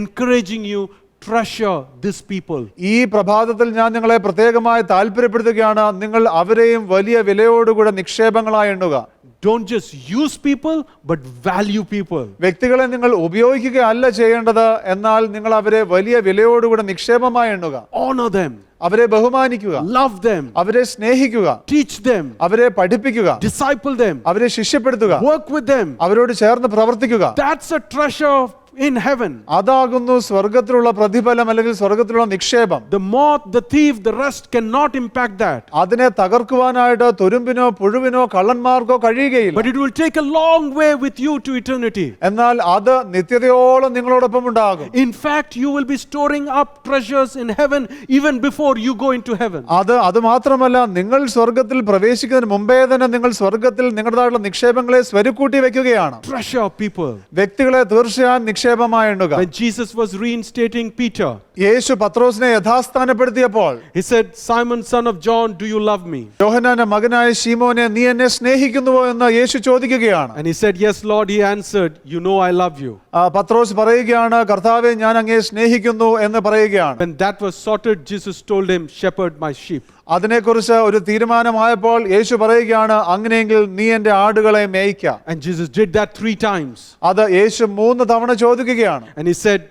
encouraging you, treasure these people. ഈ പ്രഭാതത്തിൽ ഞാൻ നിങ്ങളെ പ്രത്യേകമായി താല്പര്യപ്പെടുത്തുകയാണ്, നിങ്ങൾ അവരെയും വലിയ വിലയോടുകൂടെ നിക്ഷേപങ്ങളായി എണ്ണുക. Don't just use people, but value people. വ്യക്തികളെ നിങ്ങൾ ഉപയോഗിക്കുകയല്ല ചെയ്യേണ്ടത്, എന്നാൽ നിങ്ങൾ അവരെ വലിയ വിലയോടുകൂടെ നിക്ഷേപമായി എണ്ണുക. Honor them. അവരെ ബഹുമാനിക്കുക, Love them. അവരെ സ്നേഹിക്കുക, Teach them. അവരെ പഠിപ്പിക്കുക, Disciple them. അവരെ ശിഷ്യപ്പെടുത്തുക, Work with them. അവരോട് ചേർന്ന് പ്രവർത്തിക്കുക. That's a treasure in heaven. അതാകുന്നു സ്വർഗത്തിലുള്ള പ്രതിഫലം അല്ലെങ്കിൽ സ്വർഗത്തിലുള്ള നിക്ഷേപം. The moth, the thief, the rust cannot impact that. അതിനെ തകർക്കുവാനായിട്ട് തുരുമ്പിനോ പുഴുവിനോ കള്ളന്മാർക്കോ കഴിയുകയില്ല. But it will take a long way with you to eternity. എന്നാൽ അത് നിത്യതയോളം നിങ്ങളോടൊപ്പം ഉണ്ടാകും. In fact, you will be storing up treasures in heaven even before you go into heaven. അത് മാത്രമല്ല, നിങ്ങൾ സ്വർഗത്തിൽ പ്രവേശിക്കുന്നതിന് മുമ്പേ തന്നെ നിങ്ങൾ സ്വർഗത്തിൽ നിങ്ങളുടേതായിട്ടുള്ള നിക്ഷേപങ്ങളെ സ്വരുക്കൂട്ടി വെക്കുകയാണ്. Treasure people. വ്യക്തികളെ തീർച്ചയായും നിക്ഷേപമായി എണ്ണുക. When Jesus was reinstating Peter, യേശു പത്രോസിനെ യഥാസ്ഥാനപ്പെടുത്തിയപ്പോൾ he said, Simon, son of John, do you love me? യോഹന്നാന്റെ മകനായ ശീമോനെ, നീ എന്നെ സ്നേഹിക്കുന്നുവോ എന്ന് യേശു ചോദിക്കുകയാണ്. And he said, yes, Lord. He answered, you know I love you. പത്രോസ് പറയുകയാണ്, കർത്താവേ, ഞാൻ അങ്ങയെ സ്നേഹിക്കുന്നു എന്ന് പറയുകയാണ്. When that was sorted, Jesus told him, shepherd my sheep. അതിനെക്കുറിച്ച് ഒരു തീരുമാനമായപ്പോൾ യേശു പറയുകയാണ്, അങ്ങനെയെങ്കിൽ നീ എന്റെ ആടുകളെ മേയ്ക്ക. And Jesus did that 3 times. അത് യേശു 3 തവണ ചോദിക്കുകയാണ്. And he said,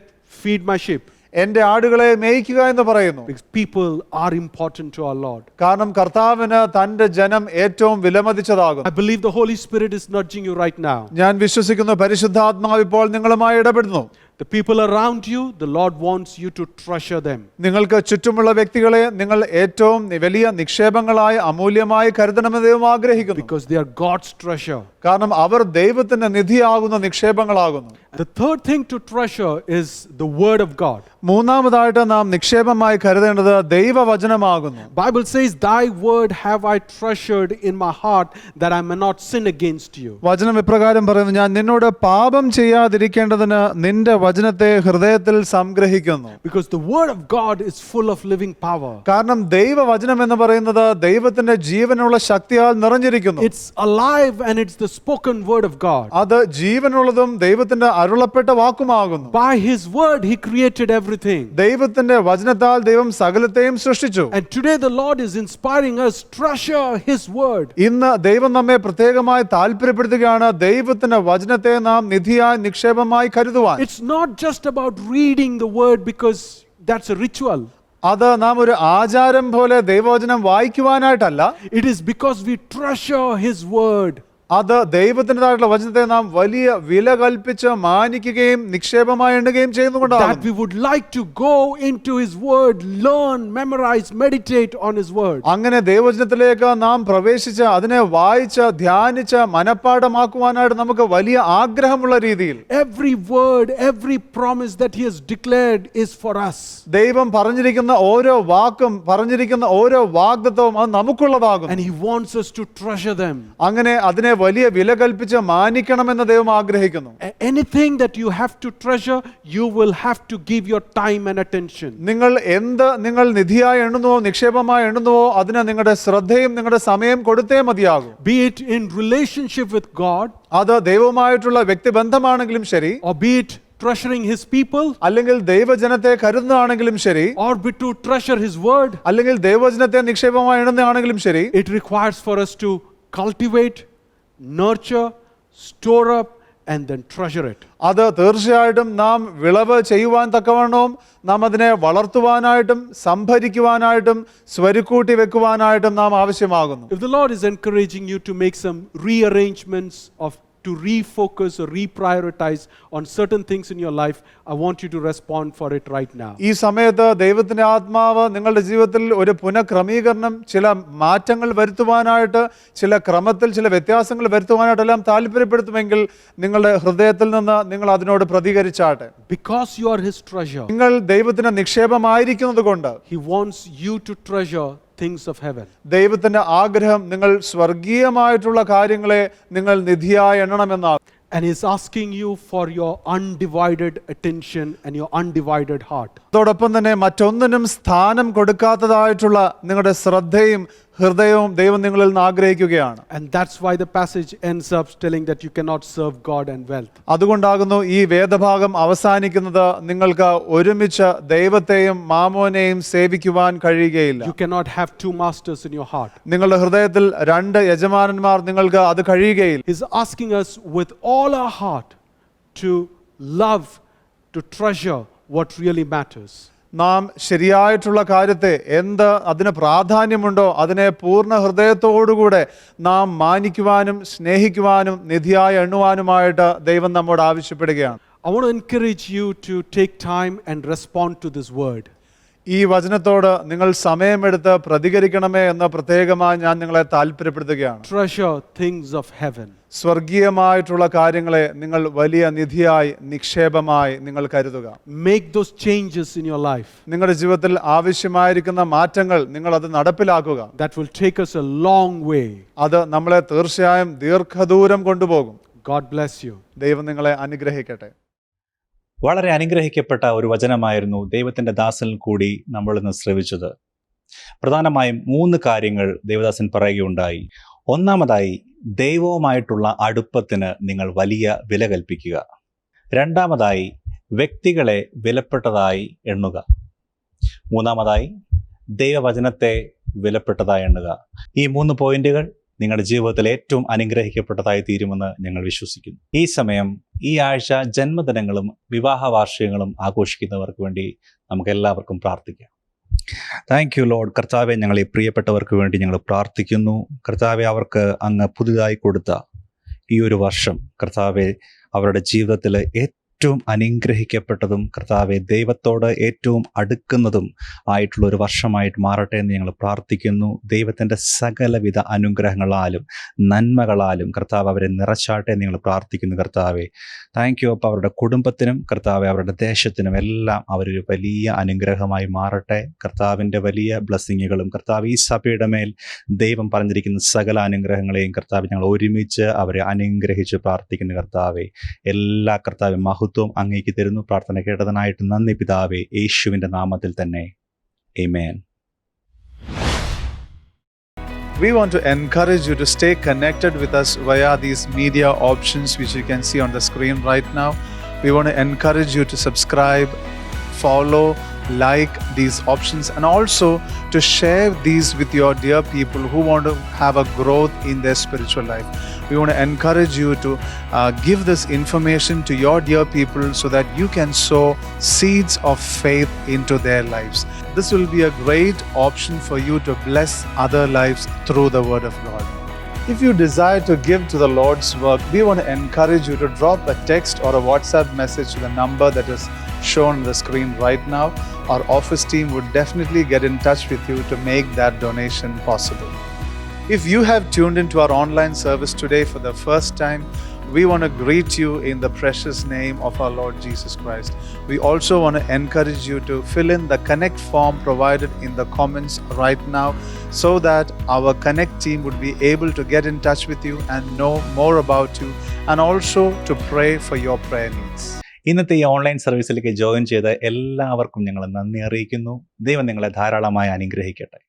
feed my sheep. എന്റെ ആടുകളെ മേയ്ക്കുക എന്ന് പറയുന്നു. Because people are important to our Lord. കാരണം കർത്താവിന് തന്റെ ജനം ഏറ്റവും വിലമതിച്ചതാകുന്നു. I believe the Holy Spirit is nudging you right now. ഞാൻ വിശ്വസിക്കുന്നു പരിശുദ്ധാത്മാവ് ഇപ്പോൾ നിങ്ങളുമായി ഇടപെടുന്നു. The people around you, the Lord wants you to treasure them. നിങ്ങൾക്ക് ചുറ്റുമുള്ള വ്യക്തികളെ നിങ്ങൾ ഏറ്റവും വലിയ നിക്ഷേപങ്ങളായി അമൂല്യമായി കരുതണമെന്ന് ദൈവം ആഗ്രഹിക്കുന്നു. Because they are God's treasure. കാരണം അവർ ദൈവത്തിന്റെ നിധിയാകുന്ന നിക്ഷേപങ്ങളാകുന്നു. The third thing to treasure is the Word of God. മൂന്നാമതായിട്ട് നാം നിക്ഷേപമായി കരുതേണ്ടത് ദൈവവചനമാകുന്നു. Bible says, thy word have I treasured in my heart that I may not sin against you. വചനം ഇപ്രകാരം പറയുന്നു, ഞാൻ നിന്നോട് പാപം ചെയ്യാതിരിക്കേണ്ടതിന് നിന്റെ വചനത്തെ ഹൃദയത്തിൽ സംഗ്രഹിക്കുന്നു. Because the Word of God is full of living power. കാരണം ദൈവവചനം എന്ന് പറയുന്നത് ദൈവത്തിന്റെ ജീവനുള്ള ശക്തിയാൽ നിറഞ്ഞിരിക്കുന്നു. It's alive and it's the spoken word of God. അത് ജീവനുള്ളതും ദൈവത്തിന്റെ അരുളപ്പെട്ട വാക്കുമാകുന്നു. By his word he created everything. ദൈവത്തിന്റെ വചനത്താൽ ദൈവം സകലത്തെയും സൃഷ്ടിച്ചു. And today the Lord is inspiring us, treasure his word. ഇന്ന് ദൈവം നമ്മെ പ്രത്യേകമായി താല്പര്യപ്പെടുത്തുകയാണ് ദൈവത്തിന്റെ വചനത്തെ നാം നിധിയായി നിക്ഷേപമായി കരുതുവാൻ. It's not just about reading the word because that's a ritual. അത് നാം ഒരു ആചാരം പോലെ ദൈവവചനം വായിക്കുവാനായിട്ടല്ല. It is because we treasure his word. അത് ദൈവത്തിൻ്റെതായിട്ടുള്ള വചനത്തെ നാം വലിയ വില കൽപ്പിച്ച് മാനിക്കുകയും നിക്ഷേപമായി എണ്ണുകയും ചെയ്യുന്നുകൊണ്ടാണ്. That we would like to go into his word, learn, memorize, meditate on his word. അങ്ങനെ ദൈവവചനത്തിലേക്ക് നാം പ്രവേശിച്ച് അതിനെ വായിച്ച് ധ്യാനിച്ച് മനഃപ്പാഠമാക്കുവാനായിട്ട് നമുക്ക് വലിയ ആഗ്രഹമുള്ള രീതിയിൽ Every word, every promise that he has declared is for us. ദൈവം പറഞ്ഞിരിക്കുന്ന ഓരോ വാക്കും പറഞ്ഞിരിക്കുന്ന ഓരോ വാഗ്ദത്തവും അത് നമുക്കുള്ളതാകും. And he wants us to treasure them. അങ്ങനെ അതിനെ വലിയ വില കൽപ്പിച്ച് മാനിക്കണമെന്ന് ദൈവം ആഗ്രഹിക്കുന്നു. Anything that you have to treasure, you will have to give your time and attention. നിങ്ങൾ നിധിയായി എണ്ണുന്നുവോ നിക്ഷേപമായി എണ്ണുന്നുവോ അതിന് നിങ്ങളുടെ ശ്രദ്ധയും നിങ്ങളുടെ സമയം കൊടുത്തേ മതിയാകും. Be it in relationship with God, അത് ദൈവവുമായിട്ടുള്ള വ്യക്തിബന്ധമാണെങ്കിലും ശരി, or be it treasuring his people, അല്ലെങ്കിൽ ദൈവജനത്തെ കരുതുന്നതാണെങ്കിലും ശരി, or be to treasure his word. അല്ലെങ്കിൽ ദൈവജനത്തെ നിക്ഷേപമായി എണ്ണുന്നതാണെങ്കിലും ശരി, It requires for us to cultivate, nurture, store up, and then treasure it. അത് തീർച്ചയായിട്ടും നാം വിളവ് ചെയ്യുവാൻ തക്കവണ്ണവും നാം അതിനെ വളർത്തുവാനായിട്ടും സംഭരിക്കുവാനായിട്ടും സ്വരുക്കൂട്ടി വെക്കുവാനായിട്ടും നാം ആവശ്യമാകുന്നു. If the Lord is encouraging you to make some rearrangements to refocus or reprioritize on certain things in your life, I want you to respond for it right now. ഈ സമയത്ത് ദൈവത്തിന്റെ ആത്മാവ് നിങ്ങളുടെ ജീവിതത്തിൽ ഒരു പുനഃക്രമീകരണം, ചില മാറ്റങ്ങൾ വരുത്തുവാനായിട്ട്, ചില ക്രമത്തിൽ ചില വ്യത്യാസങ്ങൾ വരുത്തുവാനായിട്ടെല്ലാം താല്പര്യപ്പെടുത്തുമെങ്കിൽ നിങ്ങളുടെ ഹൃദയത്തിൽ നിന്ന് നിങ്ങൾ അതിനോട് പ്രതികരിച്ചാട്ടെ. Because you are his treasure, നിങ്ങൾ ദൈവത്തിന്റെ നിക്ഷേപമായിരിക്കുന്നത് കൊണ്ട് he wants you to treasure things of heaven. ദൈവത്തിന്റെ ആഗ്രഹം നിങ്ങൾ സ്വർഗീയമായിട്ടുള്ള കാര്യങ്ങളെ നിങ്ങൾ നിധിയായി എണ്ണണമെന്നാണ്. And he's asking you for your undivided attention and your undivided heart. അതോടൊപ്പം തന്നെ മറ്റൊന്നിനും സ്ഥാനം കൊടുക്കാത്തതായിട്ടുള്ള നിങ്ങളുടെ ശ്രദ്ധയും ഹൃദയവും ദൈവം നിങ്ങളിൽ നിന്ന് ആഗ്രഹിക്കുകയാണ്. And that's why the passage ends up telling that you cannot serve God and wealth. അതുകൊണ്ടാകുന്നു ഈ വേദഭാഗം അവസാനിക്കുന്നത് നിങ്ങൾക്ക് ഒരുമിച്ച് ദൈവത്തെയും മാമോനെയും സേവിക്കുവാൻ കഴിയുകയില്ല. You cannot have two masters in your heart. നിങ്ങളുടെ ഹൃദയത്തിൽ രണ്ട് യജമാനന്മാർ നിങ്ങൾക്ക് അത് കഴിയുകയില്ല. He's asking us with all our heart to love, to treasure what really matters. നാം ശരിയായിട്ടുള്ള കാര്യത്തെ അതിന് പ്രാധാന്യമുണ്ടോ അതിനെ പൂർണ്ണ ഹൃദയത്തോടുകൂടെ നാം മാനിക്കുവാനും സ്നേഹിക്കുവാനും നിധിയായി എണ്ണുവാനുമായിട്ട് ദൈവം നമ്മോട് ആവശ്യപ്പെടുകയാണ്. I want to encourage you to take time and respond to this word. ഈ വചനത്തോട് നിങ്ങൾ സമയമെടുത്ത് പ്രതികരിക്കണമേ എന്ന് പ്രത്യേകമായി ഞാൻ നിങ്ങളെ താല്പര്യപ്പെടുത്തുകയാണ്. Treasure things of heaven. സ്വർഗീയമായിട്ടുള്ള കാര്യങ്ങളെ നിങ്ങൾ വലിയ നിധിയായി നിക്ഷേപമായി നിങ്ങൾ കരുതുക. Make those changes in your life. നിങ്ങളുടെ ജീവിതത്തിൽ ആവശ്യമായിരിക്കുന്ന മാറ്റങ്ങൾ നിങ്ങൾ അത് നടപ്പിലാക്കുക. That will take us a long way. അത് നമ്മളെ തീർച്ചയായും ദീർഘദൂരം കൊണ്ടുപോകും. God bless you. ദൈവം നിങ്ങളെ അനുഗ്രഹിക്കട്ടെ. വളരെ അനുഗ്രഹിക്കപ്പെട്ട ഒരു വചനമായിരുന്നു ദൈവത്തിൻ്റെ ദാസനിൽ കൂടി നമ്മൾ ഇന്ന് ശ്രവിച്ചത്. പ്രധാനമായും 3 കാര്യങ്ങൾ ദേവദാസൻ പറയുകയുണ്ടായി. ഒന്നാമതായി, ദൈവവുമായിട്ടുള്ള അടുപ്പത്തിന് നിങ്ങൾ വലിയ വില കൽപ്പിക്കുക. രണ്ടാമതായി, വ്യക്തികളെ വിലപ്പെട്ടതായി എണ്ണുക. മൂന്നാമതായി, ദൈവവചനത്തെ വിലപ്പെട്ടതായി എണ്ണുക. ഈ 3 പോയിന്റുകൾ നിങ്ങളുടെ ജീവിതത്തിൽ ഏറ്റവും അനുഗ്രഹിക്കപ്പെട്ടതായി തീരുമെന്ന് ഞങ്ങൾ വിശ്വസിക്കുന്നു. ഈ സമയം, ഈ ആഴ്ച ജന്മദിനങ്ങളും വിവാഹ വാർഷികങ്ങളും ആഘോഷിക്കുന്നവർക്ക് വേണ്ടി നമുക്ക് എല്ലാവർക്കും പ്രാർത്ഥിക്കാം. Thank you Lord. കർത്താവെ, ഞങ്ങൾ ഈ പ്രിയപ്പെട്ടവർക്ക് വേണ്ടി ഞങ്ങൾ പ്രാർത്ഥിക്കുന്നു. കർത്താവെ, അവർക്ക് അങ്ങ് പുതുതായി കൊടുത്ത ഈ ഒരു വർഷം കർത്താവെ അവരുടെ ജീവിതത്തിൽ ഏറ്റവും അനുഗ്രഹിക്കപ്പെട്ടതും കർത്താവെ ദൈവത്തോട് ഏറ്റവും അടുക്കുന്നതും ആയിട്ടുള്ള ഒരു വർഷമായിട്ട് മാറട്ടെ എന്ന് ഞങ്ങൾ പ്രാർത്ഥിക്കുന്നു. ദൈവത്തിൻ്റെ സകലവിധ അനുഗ്രഹങ്ങളാലും നന്മകളാലും കർത്താവ് അവരെ നിറച്ചാട്ടെ എന്ന് ഞങ്ങൾ പ്രാർത്ഥിക്കുന്നു. കർത്താവെ, താങ്ക് യു. അപ്പോൾ അവരുടെ കുടുംബത്തിനും കർത്താവെ അവരുടെ ദേശത്തിനും എല്ലാം അവരൊരു വലിയ അനുഗ്രഹമായി മാറട്ടെ. കർത്താവിൻ്റെ വലിയ ബ്ലെസ്സിങ്ങുകളും കർത്താവ് ഈ സഭയുടെ മേൽ ദൈവം പറഞ്ഞിരിക്കുന്ന സകല അനുഗ്രഹങ്ങളെയും കർത്താവ് ഞങ്ങൾ ഒരുമിച്ച് അവരെ അനുഗ്രഹിച്ച് പ്രാർത്ഥിക്കുന്നു. കർത്താവെ, എല്ലാ കർത്താവ് മഹത്വം അങ്ങേക്ക് തരുന്നു. പ്രാർത്ഥന കേട്ടതിനായിട്ട് നന്ദി പിതാവേ, യേശുവിൻ്റെ നാമത്തിൽ തന്നെ. ആമേൻ. We want to encourage you to stay connected with us via these media options which you can see on the screen right now. We want to encourage you to subscribe, follow, like these options, and also to share these with your dear people who want to have a growth in their spiritual life. We want to encourage you to give this information to your dear people so that you can sow seeds of faith into their lives. This will be a great option for you to bless other lives through the Word of God. If you desire to give to the Lord's work, we want to encourage you to drop a text or a WhatsApp message to the number that is shown on the screen right now. Our office team would definitely get in touch with you to make that donation possible. If you have tuned into our online service today for the first time, we want to greet you in the precious name of our Lord Jesus Christ. We also want to encourage you to fill in the Connect form provided in the comments right now so that our Connect team would be able to get in touch with you and know more about you and also to pray for your prayer needs. ഇന്നത്തെ ഈ online സർവീസിലേക്ക് join ചെയ്ത എല്ലാവർക്കും ഞങ്ങൾ നന്ദി അറിയിക്കുന്നു. ദൈവം നിങ്ങളെ ധാരാളമായി അനുഗ്രഹിക്കട്ടെ.